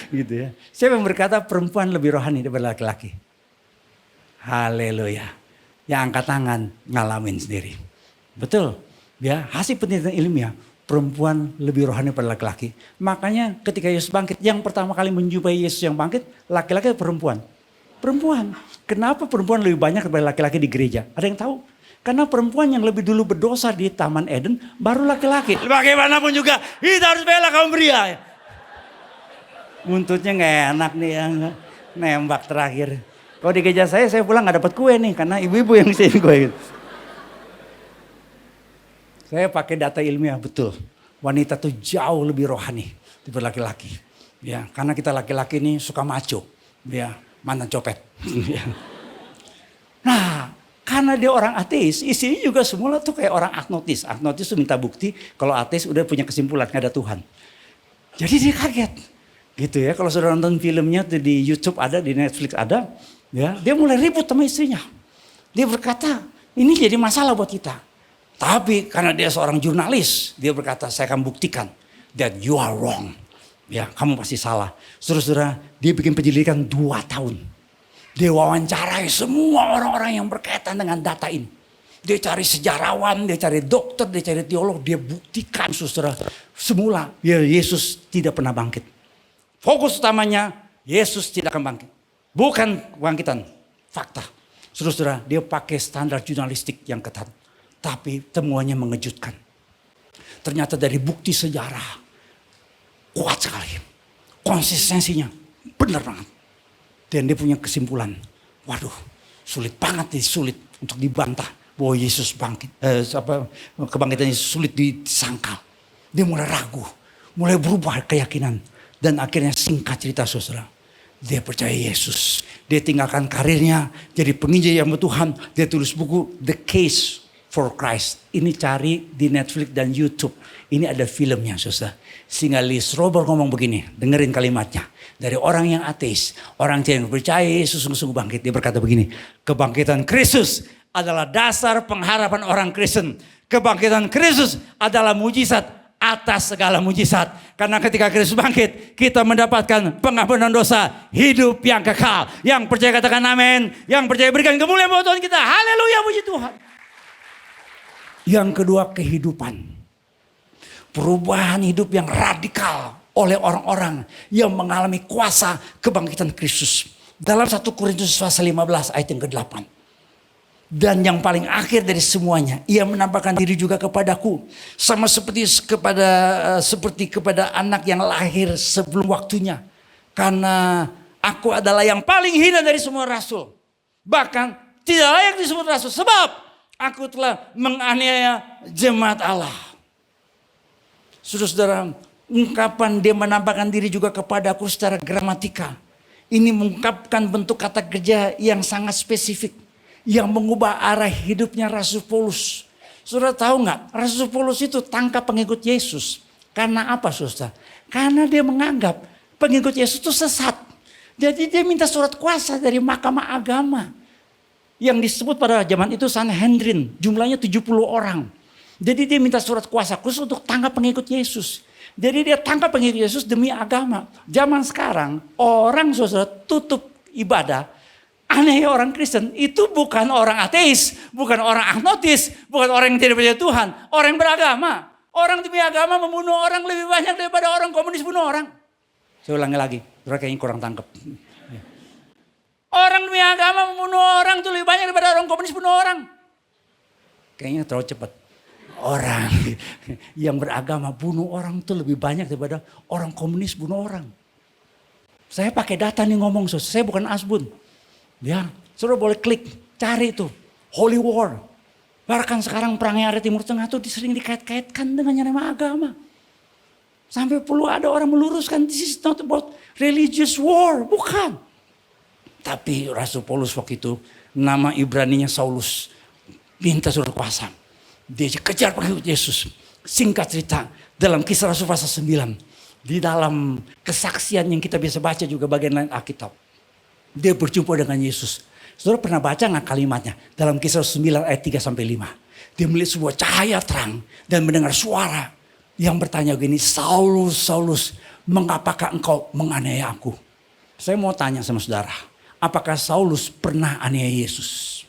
Gitu ya. Siapa yang berkata perempuan lebih rohani daripada laki-laki? Haleluya. Yang angkat tangan ngalamin sendiri. Betul. Ya, hasil penelitian ilmiah. Perempuan lebih rohani daripada laki-laki. Makanya ketika Yesus bangkit, yang pertama kali menjumpai Yesus yang bangkit, laki-laki atau perempuan? Perempuan. Kenapa perempuan lebih banyak daripada laki-laki di gereja? Ada yang tahu? Karena perempuan yang lebih dulu berdosa di Taman Eden, baru laki-laki. Bagaimanapun juga, kita harus bela kaum pria. Buntutnya gak enak nih yang nembak terakhir. Kalau di gereja saya pulang gak dapat kue nih, karena ibu-ibu yang isiin kue. Saya pakai data ilmiah, betul. Wanita tuh jauh lebih rohani daripada laki-laki. Ya, karena kita laki-laki ini suka maco. Ya. Mantan copet. Nah, karena dia orang ateis, isinya juga semula tuh kayak orang agnotis. Agnotis tuh minta bukti kalau ateis udah punya kesimpulan gak ada Tuhan. Jadi dia kaget. Gitu ya, kalau saudara nonton filmnya tuh di YouTube ada, di Netflix ada. Ya, dia mulai ribut sama istrinya. Dia berkata, ini jadi masalah buat kita. Tapi karena dia seorang jurnalis, dia berkata, saya akan buktikan that you are wrong. Ya, kamu pasti salah. Saudara-saudara, dia bikin penyelidikan 2 tahun. Dia wawancarai semua orang-orang yang berkaitan dengan data ini. Dia cari sejarawan, dia cari dokter, dia cari teolog. Dia buktikan saudara, semula ya Yesus tidak pernah bangkit. Fokus utamanya, Yesus tidak akan bangkit. Bukan kebangkitan, fakta. Saudara-saudara, dia pakai standar jurnalistik yang ketat. Tapi temuannya mengejutkan. Ternyata dari bukti sejarah kuat sekali. Konsistensinya benar banget. Dan dia punya kesimpulan, waduh sulit banget nih, sulit untuk dibantah bahwa Yesus bangkit. Kebangkitan Yesus sulit disangkal. Dia mulai ragu, mulai berubah keyakinan. Dan akhirnya singkat cerita saudara, dia percaya Yesus. Dia tinggalkan karirnya jadi penginjil yang Tuhan. Dia tulis buku The Case for Christ. Ini cari di Netflix dan YouTube. Ini ada filmnya saudara. Sehingga Lee Strobel ngomong begini, dengerin kalimatnya. Dari orang yang ateis, orang yang percaya Yesus sungguh-sungguh bangkit. Dia berkata begini, kebangkitan Kristus adalah dasar pengharapan orang Kristen. Kebangkitan Kristus adalah mujizat atas segala mujizat. Karena ketika Kristus bangkit, kita mendapatkan pengampunan dosa, hidup yang kekal. Yang percaya katakan amin. Yang percaya berikan kemuliaan buat Tuhan kita. Haleluya, puji Tuhan. Yang kedua, kehidupan. Perubahan hidup yang radikal oleh orang-orang yang mengalami kuasa kebangkitan Kristus. Dalam 1 Korintus pasal 15 ayat yang ke-8. Dan yang paling akhir dari semuanya, ia menampakkan diri juga kepadaku. Sama seperti kepada anak yang lahir sebelum waktunya. Karena aku adalah yang paling hina dari semua rasul. Bahkan tidak layak disebut rasul. Sebab aku telah menganiaya jemaat Allah. Saudara-saudara, ungkapan dia menampakkan diri juga kepadaku secara gramatika. Ini mengungkapkan bentuk kata kerja yang sangat spesifik. Yang mengubah arah hidupnya Rasul Paulus. Saudara tahu nggak? Rasul Paulus itu tangkap pengikut Yesus. Karena apa saudara? Karena dia menganggap pengikut Yesus itu sesat. Jadi dia minta surat kuasa dari mahkamah agama. Yang disebut pada zaman itu Sanhedrin. Jumlahnya 70 orang. Jadi dia minta surat kuasa khusus untuk tangkap pengikut Yesus. Jadi dia tangkap pengikut Yesus demi agama. Zaman sekarang orang saudara tutup ibadah. Aneh orang Kristen itu bukan orang ateis. Bukan orang agnostis. Bukan orang yang tidak percaya Tuhan. Orang yang beragama. Orang demi agama membunuh orang lebih banyak daripada orang komunis bunuh orang. Saya ulangi lagi. Mereka yang kurang tangkap. Orang demi agama membunuh orang itu lebih banyak daripada orang komunis bunuh orang. Kayaknya terlalu cepat. Orang yang beragama bunuh orang itu lebih banyak daripada orang komunis bunuh orang. Saya pakai data nih ngomong, saya bukan asbun. Ya, saudara boleh klik, cari itu. Holy War. Bahkan sekarang perang area Timur Tengah itu sering dikait-kaitkan dengan yang namanya agama. Sampai perlu ada orang meluruskan, this is not about religious war. Bukan. Tapi Rasul Paulus waktu itu, nama Ibraninya Saulus, minta surat kuasa. Dia kejar pengikut Yesus. Singkat cerita, dalam Kisah Rasul pasal 9. Di dalam kesaksian yang kita bisa baca juga bagian lain Alkitab. Dia berjumpa dengan Yesus. Saudara pernah baca nggak kalimatnya? Dalam Kisah Rasul 9 ayat 3-5. Dia melihat sebuah cahaya terang. Dan mendengar suara yang bertanya begini. Saulus, Saulus, mengapakah engkau menganiaya aku? Saya mau tanya sama saudara. Apakah Saulus pernah aniaya Yesus?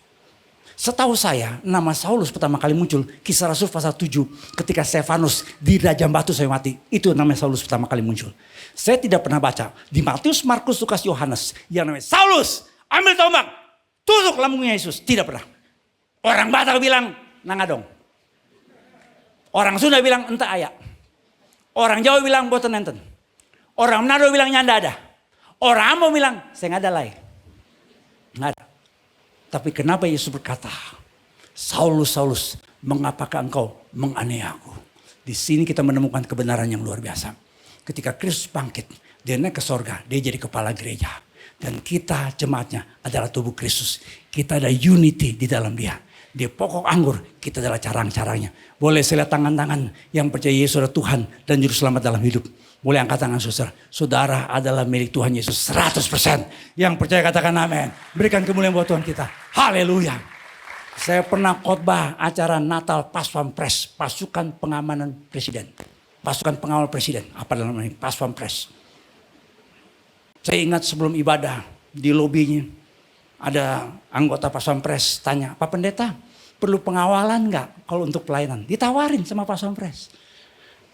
Setahu saya nama Saulus pertama kali muncul Kisah Rasul pasal 7 ketika Stefanus di rajam batu sampai mati. Itu namanya Saulus pertama kali muncul. Saya tidak pernah baca di Matius, Markus, Lukas, Yohanes yang namanya Saulus ambil tombak tusuk lambungnya Yesus. Tidak pernah. Orang Batak bilang nangadong. Orang Sunda bilang enta ayak. Orang Jawa bilang boten enten. Orang Manado bilang nyanda ada. Orang Ambon bilang saya nggak ada lagi. Nggak ada. Tapi kenapa Yesus berkata, Saulus, Saulus, mengapakah engkau menganiaya aku? Di sini kita menemukan kebenaran yang luar biasa. Ketika Kristus bangkit, dia naik ke sorga, dia jadi kepala gereja. Dan kita jemaatnya adalah tubuh Kristus. Kita ada unity di dalam dia. Dia pokok anggur, kita adalah carang-carangnya. Boleh saya lihat tangan-tangan yang percaya Yesus adalah Tuhan dan Juru Selamat dalam hidup. Boleh angkat tangan saudara. Saudara adalah milik Tuhan Yesus 100%. Yang percaya katakan amin. Berikan kemuliaan buat Tuhan kita. Haleluya. Saya pernah khotbah acara Natal Paspampres. Pasukan Pengamanan Presiden. Pasukan Pengawal Presiden. Apa namanya? Paspampres. Saya ingat sebelum ibadah di lobinya. Ada anggota Paspampres tanya, Pak Pendeta perlu pengawalan gak kalau untuk pelayanan? Ditawarin sama Paspampres.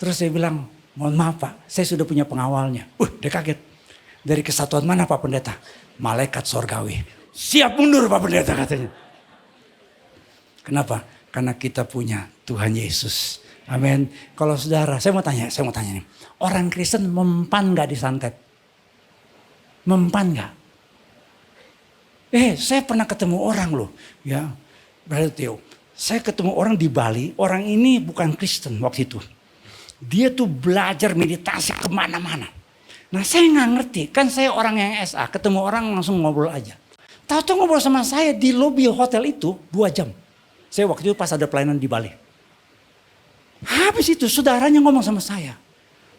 Terus saya bilang, mohon maaf Pak, saya sudah punya pengawalnya. Dia kaget. Dari kesatuan mana Pak Pendeta? Malaikat sorgawi. Siap mundur Pak Pendeta katanya. Kenapa? Karena kita punya Tuhan Yesus. Amin. Kalau saudara, saya mau tanya nih. Orang Kristen mempan gak disantet? Mempan gak? Saya pernah ketemu orang loh. Ya, berarti Theo. Saya ketemu orang di Bali. Orang ini bukan Kristen waktu itu. Dia tuh belajar meditasi kemana-mana. Nah saya gak ngerti. Kan saya orang yang SA. Ketemu orang langsung ngobrol aja. Tahu-tahu ngobrol sama saya di lobi hotel itu 2 jam. Saya waktu itu pas ada pelayanan di Bali. Habis itu saudaranya ngomong sama saya.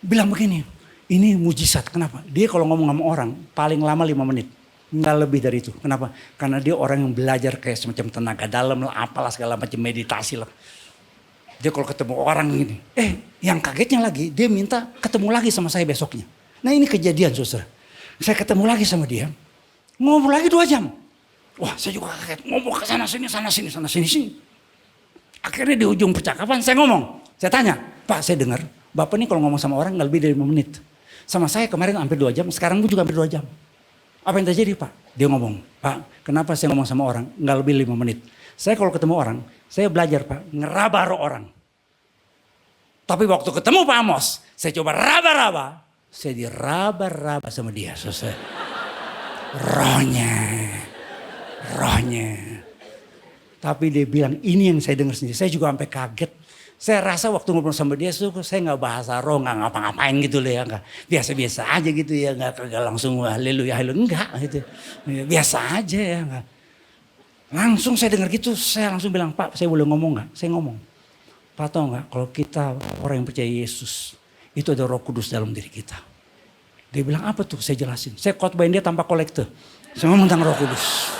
Bilang begini, ini mujizat. Kenapa? Dia kalau ngomong sama orang paling lama 5 menit. Nggak lebih dari itu. Kenapa? Karena dia orang yang belajar kayak semacam tenaga dalam lah, apalah segala macam meditasi lah. Dia kalau ketemu orang gini. Yang kagetnya lagi dia minta ketemu lagi sama saya besoknya. Nah ini kejadian saudara. Saya ketemu lagi sama dia. Ngobrol lagi 2 jam. Wah saya juga kaget. Ngobrol ke sana sini. Akhirnya di ujung percakapan saya ngomong. Saya tanya, Pak saya dengar Bapak ini kalau ngomong sama orang nggak lebih dari 5 menit. Sama saya kemarin hampir 2 jam, sekarang pun juga hampir 2 jam. Apa yang terjadi Pak? Dia ngomong, Pak kenapa saya ngomong sama orang nggak lebih 5 menit. Saya kalau ketemu orang, saya belajar Pak, ngeraba roh orang. Tapi waktu ketemu Pak Amos, saya coba raba-raba. Saya diraba-raba sama dia. Selesai. Rohnya. Tapi dia bilang ini yang saya dengar sendiri. Saya juga sampai kaget. Saya rasa waktu ngobrol sama dia saya nggak bahasa roh, nggak ngapa-ngapain gitu loh ya, nggak biasa-biasa aja gitu ya, nggak langsung haleluya enggak gitu, biasa aja ya nggak. Langsung saya dengar gitu, saya langsung bilang Pak, saya boleh ngomong nggak? Saya ngomong, Pak tahu nggak kalau kita orang yang percaya Yesus itu ada Roh Kudus dalam diri kita. Dia bilang apa tuh? Saya jelasin. Saya khotbahin dia tanpa kolekte. Saya ngomong tentang Roh Kudus.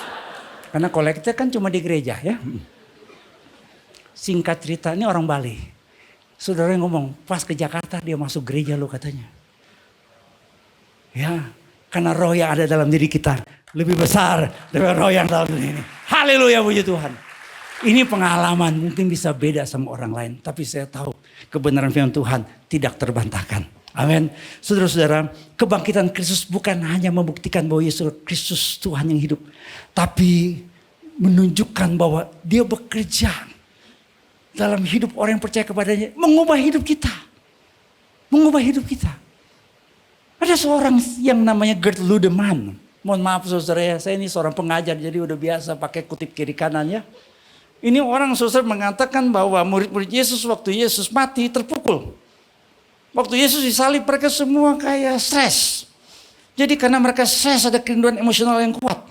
Karena kolekte kan cuma di gereja ya. Singkat cerita ini orang Bali. Saudara yang ngomong pas ke Jakarta dia masuk gereja lo katanya. Ya karena roh yang ada dalam diri kita lebih besar daripada roh yang dalam diri ini. Haleluya puji Tuhan. Ini pengalaman mungkin bisa beda sama orang lain. Tapi saya tahu kebenaran firman Tuhan tidak terbantahkan. Amin. Saudara-saudara, kebangkitan Kristus bukan hanya membuktikan bahwa Yesus Kristus Tuhan yang hidup. Tapi menunjukkan bahwa dia bekerja dalam hidup orang yang percaya kepadanya. Mengubah hidup kita. Ada seorang yang namanya Gert Ludeman. Mohon maaf saudara ya, saya ini seorang pengajar jadi udah biasa pakai kutip kiri kanan ya. Ini orang saudara mengatakan bahwa murid-murid Yesus waktu Yesus mati terpukul. Waktu Yesus disalib mereka semua kayak stres. Jadi karena mereka stres ada kerinduan emosional yang kuat.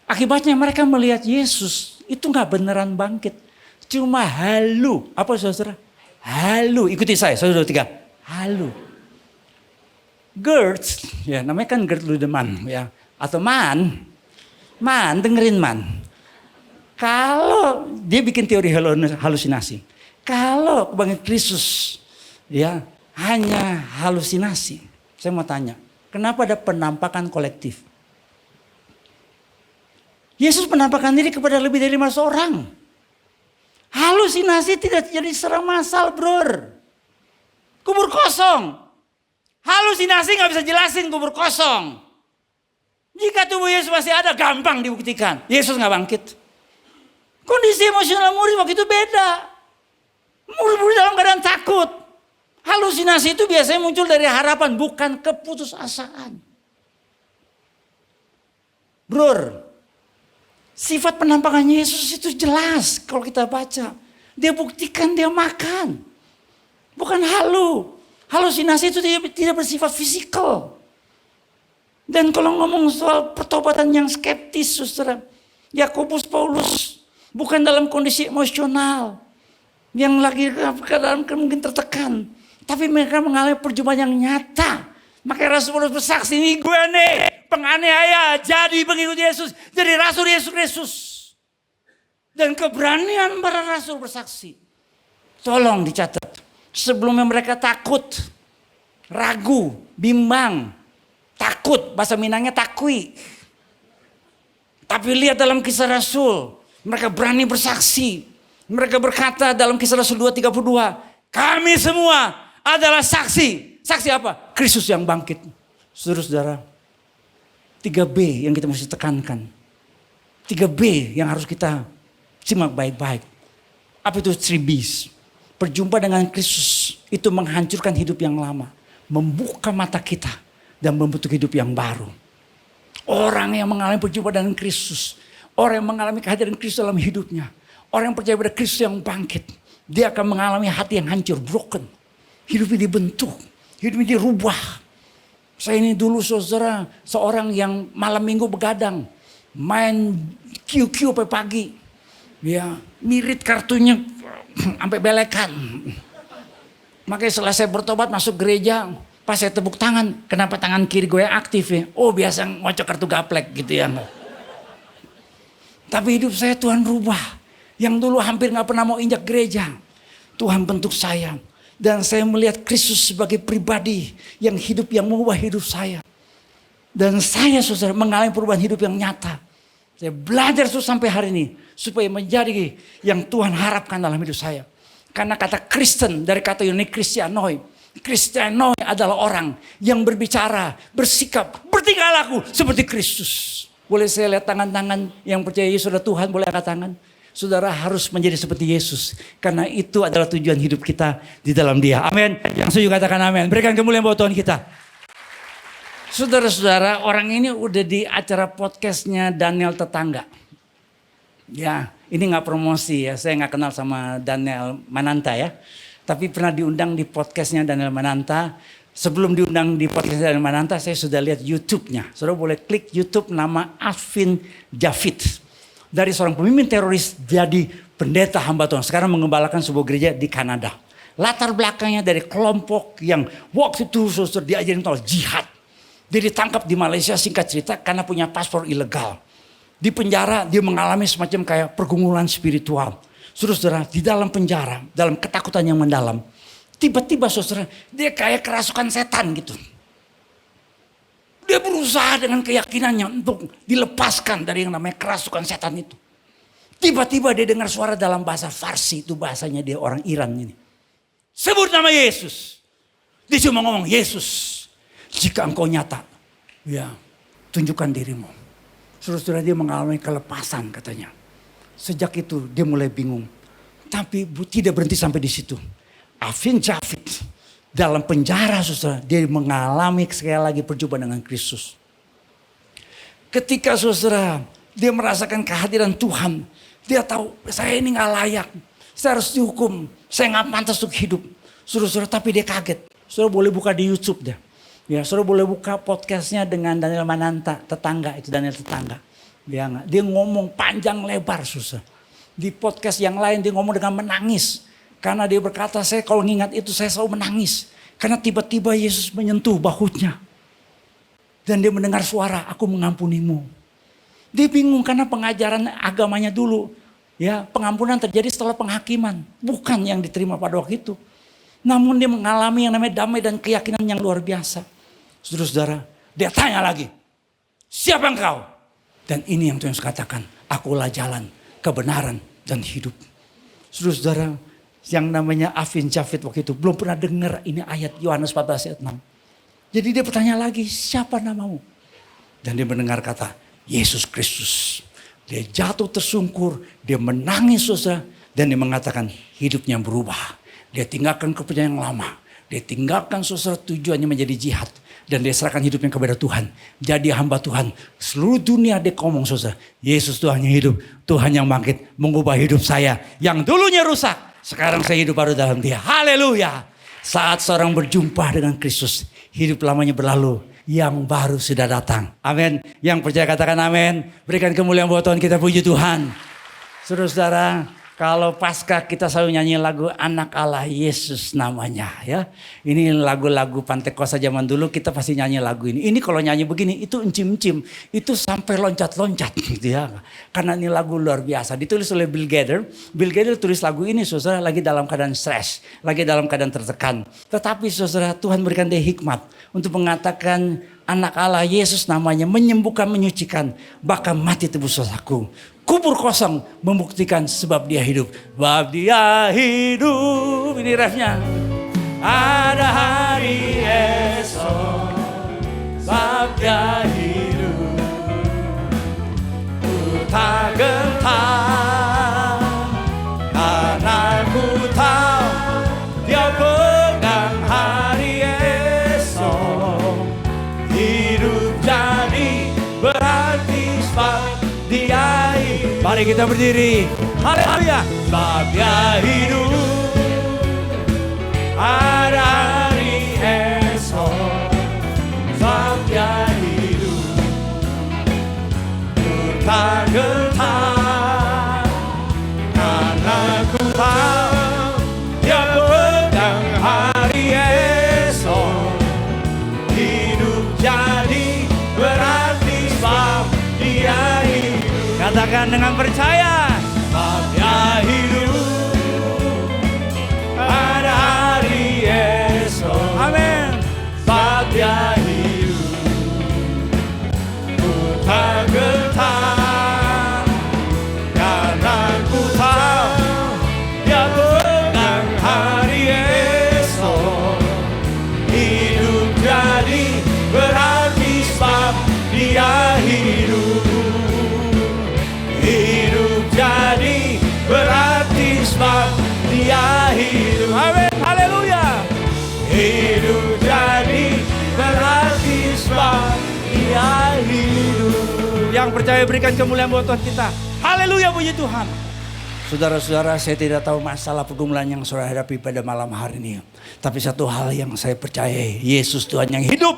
Akibatnya mereka melihat Yesus itu gak beneran bangkit. Cuma halu. Apa saudara? Halu. Ikuti saya. Saudara 3. Halu. Gert. Ya namanya kan Gert Ludeman. Ya. Atau Man. Dengerin Man. Kalau dia bikin teori halusinasi. Kalau kebangkitan Kristus. Ya. Hanya halusinasi. Saya mau tanya. Kenapa ada penampakan kolektif? Yesus menampakkan diri kepada lebih dari 500 orang. Halusinasi tidak jadi secara massal, bro. Kubur kosong. Halusinasi gak bisa jelasin kubur kosong. Jika tubuh Yesus masih ada, gampang dibuktikan. Yesus gak bangkit. Kondisi emosional murid waktu itu beda. Murid-murid dalam keadaan takut. Halusinasi itu biasanya muncul dari harapan, bukan keputusasaan. Bro. Sifat penampakan Yesus itu jelas kalau kita baca. Dia buktikan dia makan. Bukan halu. Halusinasi itu tidak bersifat fisikal. Dan kalau ngomong soal pertobatan yang skeptis, saudara. Yakobus Paulus bukan dalam kondisi emosional. Yang lagi keadaan mungkin tertekan. Tapi mereka mengalami perjumpaan yang nyata. Makanya Rasul Paulus bersaksi, ini gue nih penganiaya jadi pengikut Yesus. Jadi Rasul Yesus Kristus. Dan keberanian para Rasul bersaksi. Tolong dicatat. Sebelumnya mereka takut. Ragu. Bimbang. Takut. Bahasa Minangnya takui. Tapi lihat dalam kisah Rasul. Mereka berani bersaksi. Mereka berkata dalam kisah Rasul 2:32. Kami semua adalah saksi. Saksi apa? Kristus yang bangkit. Saudara-saudara. 3B yang kita mesti tekankan. 3B yang harus kita simak baik-baik. Apa itu 3Bs? Berjumpa dengan Kristus itu menghancurkan hidup yang lama. Membuka mata kita dan membentuk hidup yang baru. Orang yang mengalami berjumpa dengan Kristus. Orang yang mengalami kehadiran Kristus dalam hidupnya. Orang yang percaya pada Kristus yang bangkit. Dia akan mengalami hati yang hancur, broken. Hidupnya dibentuk. Hidupnya dirubah. Saya ini dulu saudara, seorang yang malam minggu begadang. Main QQ sampai pagi. Ya, mirit kartunya sampai belekan. Makanya setelah saya bertobat masuk gereja, pas saya tepuk tangan, kenapa tangan kiri gue aktif ya? Oh biasa ngocok kartu gaplek gitu ya. Tapi hidup saya Tuhan rubah. Yang dulu hampir gak pernah mau injak gereja. Tuhan bentuk saya. Dan saya melihat Kristus sebagai pribadi yang hidup, yang mengubah hidup saya. Dan saya saudara mengalami perubahan hidup yang nyata. Saya belajar sampai hari ini. Supaya menjadi yang Tuhan harapkan dalam hidup saya. Karena kata Kristen dari kata Yunani Kristianoi. Kristianoi adalah orang yang berbicara, bersikap, bertingkah laku seperti Kristus. Boleh saya lihat tangan-tangan yang percaya Yesus adalah Tuhan, boleh angkat tangan. Saudara harus menjadi seperti Yesus. Karena itu adalah tujuan hidup kita di dalam Dia. Amin. Yang setuju katakan amin. Berikan kemuliaan buat Tuhan kita. Saudara-saudara, orang ini udah di acara podcastnya Daniel Tetangga. Ya, ini gak promosi ya. Saya gak kenal sama Daniel Mananta ya. Tapi pernah diundang di podcastnya Daniel Mananta. Sebelum diundang di podcastnya Daniel Mananta, saya sudah lihat YouTube-nya. Saudara boleh klik YouTube nama Afin Javid. Dari seorang pemimpin teroris jadi pendeta hamba Tuhan. Sekarang mengembalakan sebuah gereja di Kanada. Latar belakangnya dari kelompok yang waktu itu saudara diajarin tentang jihad. Dia ditangkap di Malaysia singkat cerita karena punya paspor ilegal. Di penjara dia mengalami semacam kayak pergumulan spiritual. Saudara di dalam penjara, dalam ketakutan yang mendalam. Tiba-tiba saudara dia kayak kerasukan setan gitu. Dia berusaha dengan keyakinannya untuk dilepaskan dari yang namanya kerasukan setan itu. Tiba-tiba dia dengar suara dalam bahasa Farsi. Itu bahasanya dia orang Iran ini. Sebut nama Yesus. Dia cuma ngomong, Yesus, jika engkau nyata, ya tunjukkan dirimu. Saudara dia mengalami kelepasan katanya. Sejak itu dia mulai bingung. Tapi tidak berhenti sampai di situ. Afin Javid dalam penjara saudara, dia mengalami sekali lagi perjumpaan dengan Kristus. Ketika saudara, dia merasakan kehadiran Tuhan. Dia tahu, saya ini gak layak. Saya harus dihukum. Saya gak pantas untuk hidup. Saudara, tapi dia kaget. Saudara boleh buka di YouTube dia. Ya, saudara boleh buka podcastnya dengan Daniel Mananta, tetangga. Itu Daniel Tetangga. Dia ngomong panjang lebar saudara. Di podcast yang lain dia ngomong dengan menangis. Karena dia berkata, saya kalau mengingat itu saya selalu menangis. Karena tiba-tiba Yesus menyentuh bahunya. Dan dia mendengar suara, aku mengampunimu. Dia bingung karena pengajaran agamanya dulu. Ya, pengampunan terjadi setelah penghakiman. Bukan yang diterima pada waktu itu. Namun dia mengalami yang namanya damai dan keyakinan yang luar biasa. Saudara-saudara, dia tanya lagi. Siapa engkau? Dan ini yang Tuhan katakan, akulah jalan, kebenaran, dan hidup. Saudara-saudara, yang namanya Afin Javid waktu itu belum pernah dengar ini ayat Yohanes 14 ayat 6. Jadi dia bertanya lagi, siapa namamu? Dan dia mendengar kata, Yesus Kristus. Dia jatuh tersungkur, dia menangis saudara, dan dia mengatakan hidupnya berubah. Dia tinggalkan kepercayaan yang lama. Dia tinggalkan saudara tujuannya menjadi jihad. Dan dia serahkan hidupnya kepada Tuhan. Jadi hamba Tuhan. Seluruh dunia dia ngomong saudara, Yesus Tuhan yang hidup, Tuhan yang bangkit, mengubah hidup saya. Yang dulunya rusak. Sekarang saya hidup baru dalam Dia. Haleluya. Saat seorang berjumpa dengan Kristus, hidup lamanya berlalu, yang baru sudah datang. Amin. Yang percaya katakan amin. Berikan kemuliaan buat Tuhan, kita puji Tuhan. Saudara-saudara, kalau Paskah kita selalu nyanyi lagu Anak Allah Yesus namanya ya. Ini lagu-lagu Pantekosta zaman dulu kita pasti nyanyi lagu ini. Ini kalau nyanyi begini itu encim-encim. Itu sampai loncat-loncat gitu ya. Karena ini lagu luar biasa. Ditulis oleh Bill Gaither. Bill Gaither tulis lagu ini saudara lagi dalam keadaan stres. Lagi dalam keadaan tertekan. Tetapi saudara Tuhan berikan dia hikmat. Untuk mengatakan Anak Allah Yesus namanya menyembuhkan, menyucikan. Bahkan mati tebus dosaku. Kubur kosong membuktikan sebab dia hidup. Sebab dia hidup. Ini refnya. Ada hari esok. Sebab dia hidup. Ku tak gentar. Karena ku tahu Mari kita berdiri. Haleluya. Sebabnya hidup ada hari esok. Sebabnya hidup bergetar karena ku tahu Dia pegang hari esok. Hidup jadi berarti sebab Dia hidup. Katakan dengan percaya. Sebabnya hidup ada hari esok. Amin. Sebabnya hidup ku tak getar karena ku tahu Dia pegang hari esok. Hidup jadi berarti sebab Dia hidup. Hidup jadi berarti sebab Dia hidup. Amin. Haleluya. Hidup jadi berarti sebab Dia hidup. Yang percaya berikan kemuliaan buat Tuhan kita. Haleluya, puji Tuhan. Saudara-saudara, saya tidak tahu masalah pergumulan yang saudara hadapi pada malam hari ini. Tapi satu hal yang saya percaya, Yesus Tuhan yang hidup.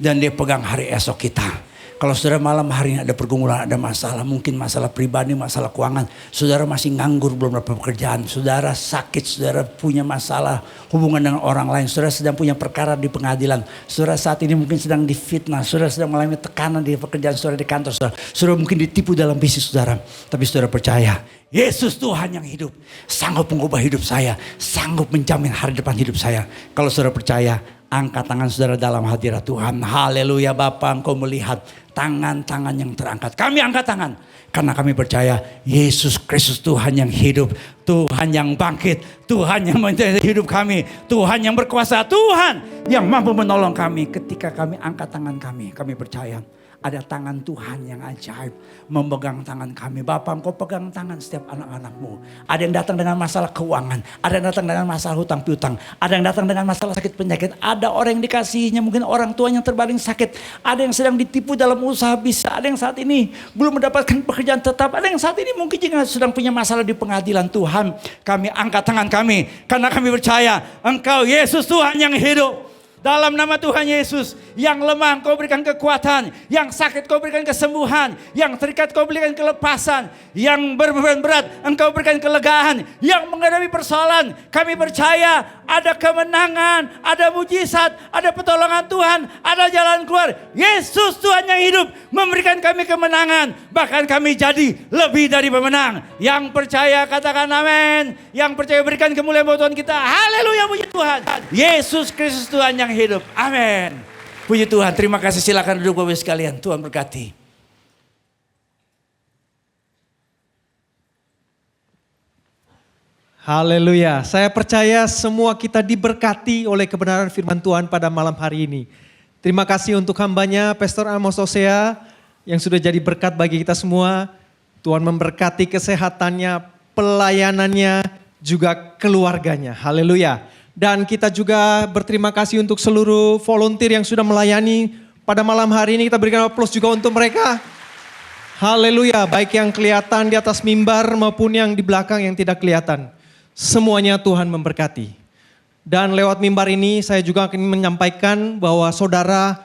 Dan Dia pegang hari esok kita. Kalau saudara malam hari ini ada pergumulan, ada masalah, mungkin masalah pribadi, masalah keuangan. Saudara masih nganggur, belum dapat pekerjaan. Saudara sakit, saudara punya masalah hubungan dengan orang lain. Saudara sedang punya perkara di pengadilan. Saudara saat ini mungkin sedang difitnah. Saudara sedang mengalami tekanan di pekerjaan saudara, di kantor saudara. Saudara mungkin ditipu dalam bisnis saudara. Tapi saudara percaya, Yesus Tuhan yang hidup. Sanggup mengubah hidup saya. Sanggup menjamin hari depan hidup saya. Kalau saudara percaya, angkat tangan saudara dalam hadirat Tuhan. Haleluya. Bapa, Engkau melihat tangan-tangan yang terangkat. Kami angkat tangan. Karena kami percaya Yesus Kristus Tuhan yang hidup. Tuhan yang bangkit. Tuhan yang menjadi hidup kami. Tuhan yang berkuasa. Tuhan yang mampu menolong kami. Ketika kami angkat tangan kami. Kami percaya ada tangan Tuhan yang ajaib memegang tangan kami. Bapak, Engkau pegang tangan setiap anak-anak-Mu. Ada yang datang dengan masalah keuangan. Ada yang datang dengan masalah hutang piutang. Ada yang datang dengan masalah sakit penyakit. Ada orang yang dikasihinya, mungkin orang tuanya terbaring sakit. Ada yang sedang ditipu dalam usaha bisnis. Ada yang saat ini belum mendapatkan pekerjaan tetap. Ada yang saat ini mungkin juga sedang punya masalah di pengadilan. Tuhan, kami angkat tangan kami. Karena kami percaya Engkau Yesus Tuhan yang hidup. Dalam nama Tuhan Yesus, yang lemah Kau berikan kekuatan, yang sakit Kau berikan kesembuhan, yang terikat Kau berikan kelepasan, yang berbeban berat Engkau berikan kelegaan, yang menghadapi persoalan kami percaya ada kemenangan, ada mujizat, ada pertolongan Tuhan, ada jalan keluar. Yesus Tuhan yang hidup memberikan kami kemenangan, bahkan kami jadi lebih dari pemenang. Yang percaya katakan amin, yang percaya berikan kemuliaan buat Tuhan kita. Haleluya, puji Tuhan. Yesus Kristus Tuhan yang hidup. Amin. Puji Tuhan. Terima kasih. Silakan duduk Bapak sekalian. Tuhan berkati. Haleluya. Saya percaya semua kita diberkati oleh kebenaran firman Tuhan pada malam hari ini. Terima kasih untuk hambanya Pastor Amos Hosea yang sudah jadi berkat bagi kita semua. Tuhan memberkati kesehatannya, pelayanannya, juga keluarganya. Haleluya. Dan kita juga berterima kasih untuk seluruh volunteer yang sudah melayani pada malam hari ini. Kita berikan aplaus juga untuk mereka. Haleluya, baik yang kelihatan di atas mimbar maupun yang di belakang yang tidak kelihatan. Semuanya Tuhan memberkati. Dan lewat mimbar ini saya juga akan menyampaikan bahwa saudara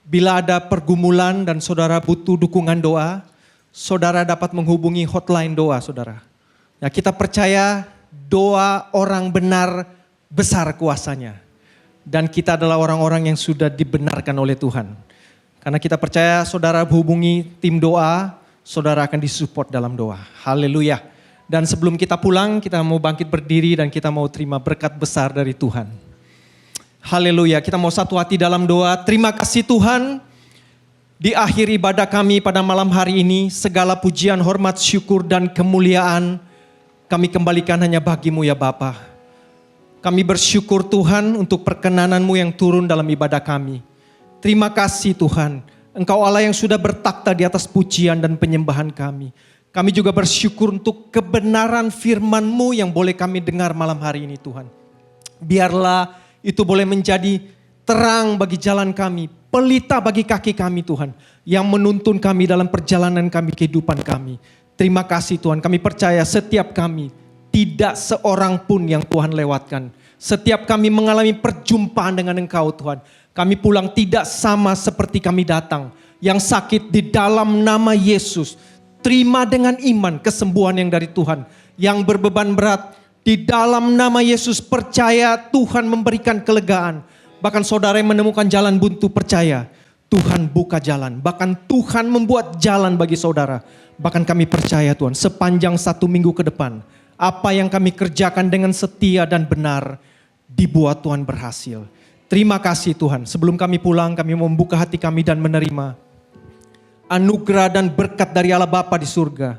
bila ada pergumulan dan saudara butuh dukungan doa, saudara dapat menghubungi hotline doa saudara. Ya, kita percaya doa orang benar besar kuasanya. Dan kita adalah orang-orang yang sudah dibenarkan oleh Tuhan. Karena kita percaya saudara hubungi tim doa, saudara akan disupport dalam doa. Haleluya. Dan sebelum kita pulang, kita mau bangkit berdiri dan kita mau terima berkat besar dari Tuhan. Haleluya, kita mau satu hati dalam doa. Terima kasih Tuhan. Di akhir ibadah kami pada malam hari ini, segala pujian, hormat, syukur, dan kemuliaan kami kembalikan hanya bagi-Mu ya Bapa. Kami bersyukur Tuhan untuk perkenanan-Mu yang turun dalam ibadah kami. Terima kasih Tuhan, Engkau Allah yang sudah bertakhta di atas pujian dan penyembahan kami. Kami juga bersyukur untuk kebenaran firman-Mu yang boleh kami dengar malam hari ini Tuhan. Biarlah itu boleh menjadi terang bagi jalan kami, pelita bagi kaki kami Tuhan, yang menuntun kami dalam perjalanan kami, kehidupan kami. Terima kasih Tuhan, kami percaya setiap kami, tidak seorang pun yang Tuhan lewatkan. Setiap kami mengalami perjumpaan dengan Engkau Tuhan, kami pulang tidak sama seperti kami datang. Yang sakit di dalam nama Yesus, terima dengan iman kesembuhan yang dari Tuhan. Yang berbeban berat, di dalam nama Yesus percaya Tuhan memberikan kelegaan. Bahkan saudara yang menemukan jalan buntu percaya, Tuhan buka jalan. Bahkan Tuhan membuat jalan bagi saudara. Bahkan kami percaya Tuhan, sepanjang 1 minggu ke depan, apa yang kami kerjakan dengan setia dan benar, dibuat Tuhan berhasil. Terima kasih Tuhan. Sebelum kami pulang, kami membuka hati kami dan menerima anugerah dan berkat dari Allah Bapa di surga.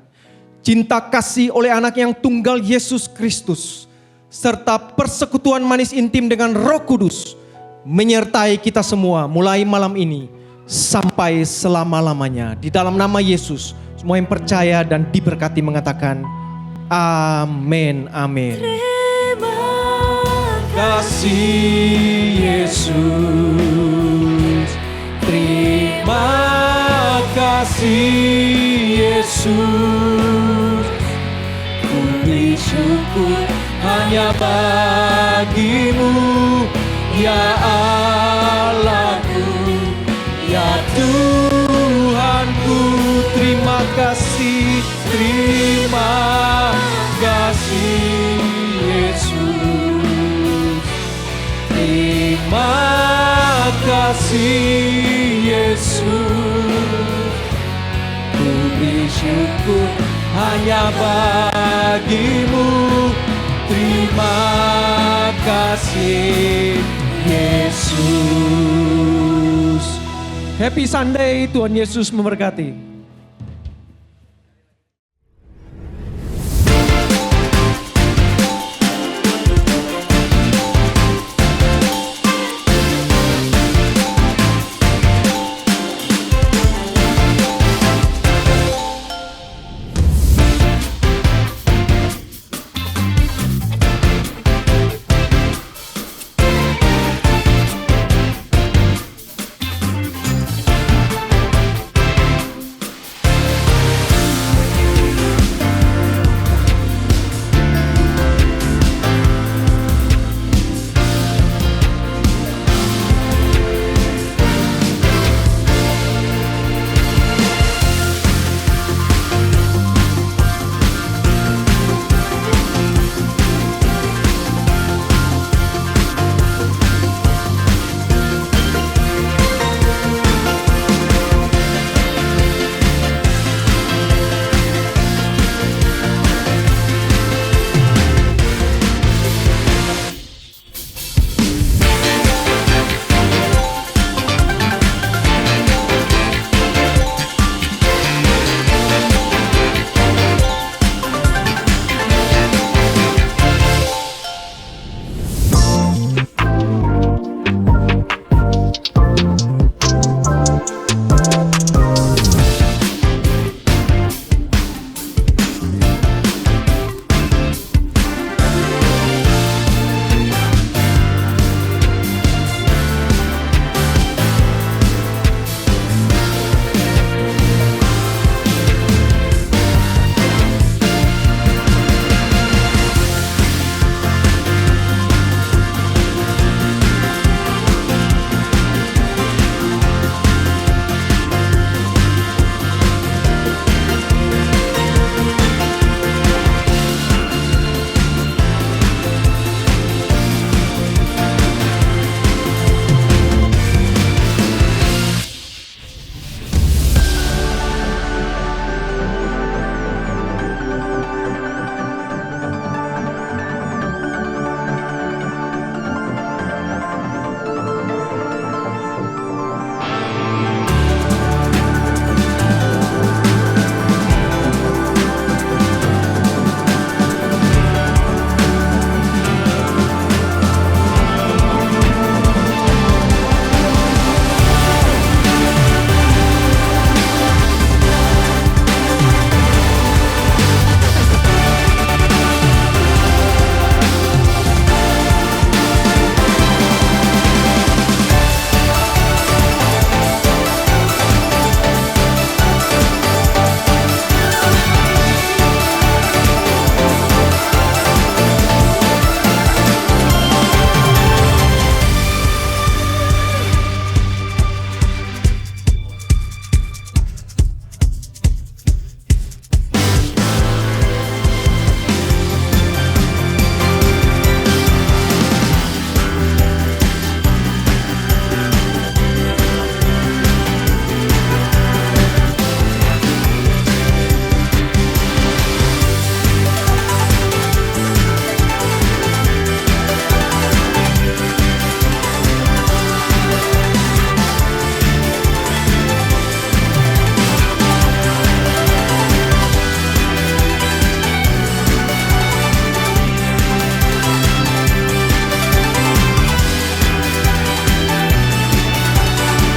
Cinta kasih oleh anak yang tunggal Yesus Kristus. Serta persekutuan manis intim dengan Roh Kudus. Menyertai kita semua mulai malam ini sampai selama-lamanya. Di dalam nama Yesus, semua yang percaya dan diberkati mengatakan, amin, amin. Terima Kasih Yesus, terima kasih Yesus, ku beri syukur hanya bagimu, ya Allahku, ya Tuhanku. Terima kasih Yesus, terima kasih Yesus, ku beri syukur hanya bagimu. Terima kasih Yesus. Happy Sunday, Tuhan Yesus memberkati.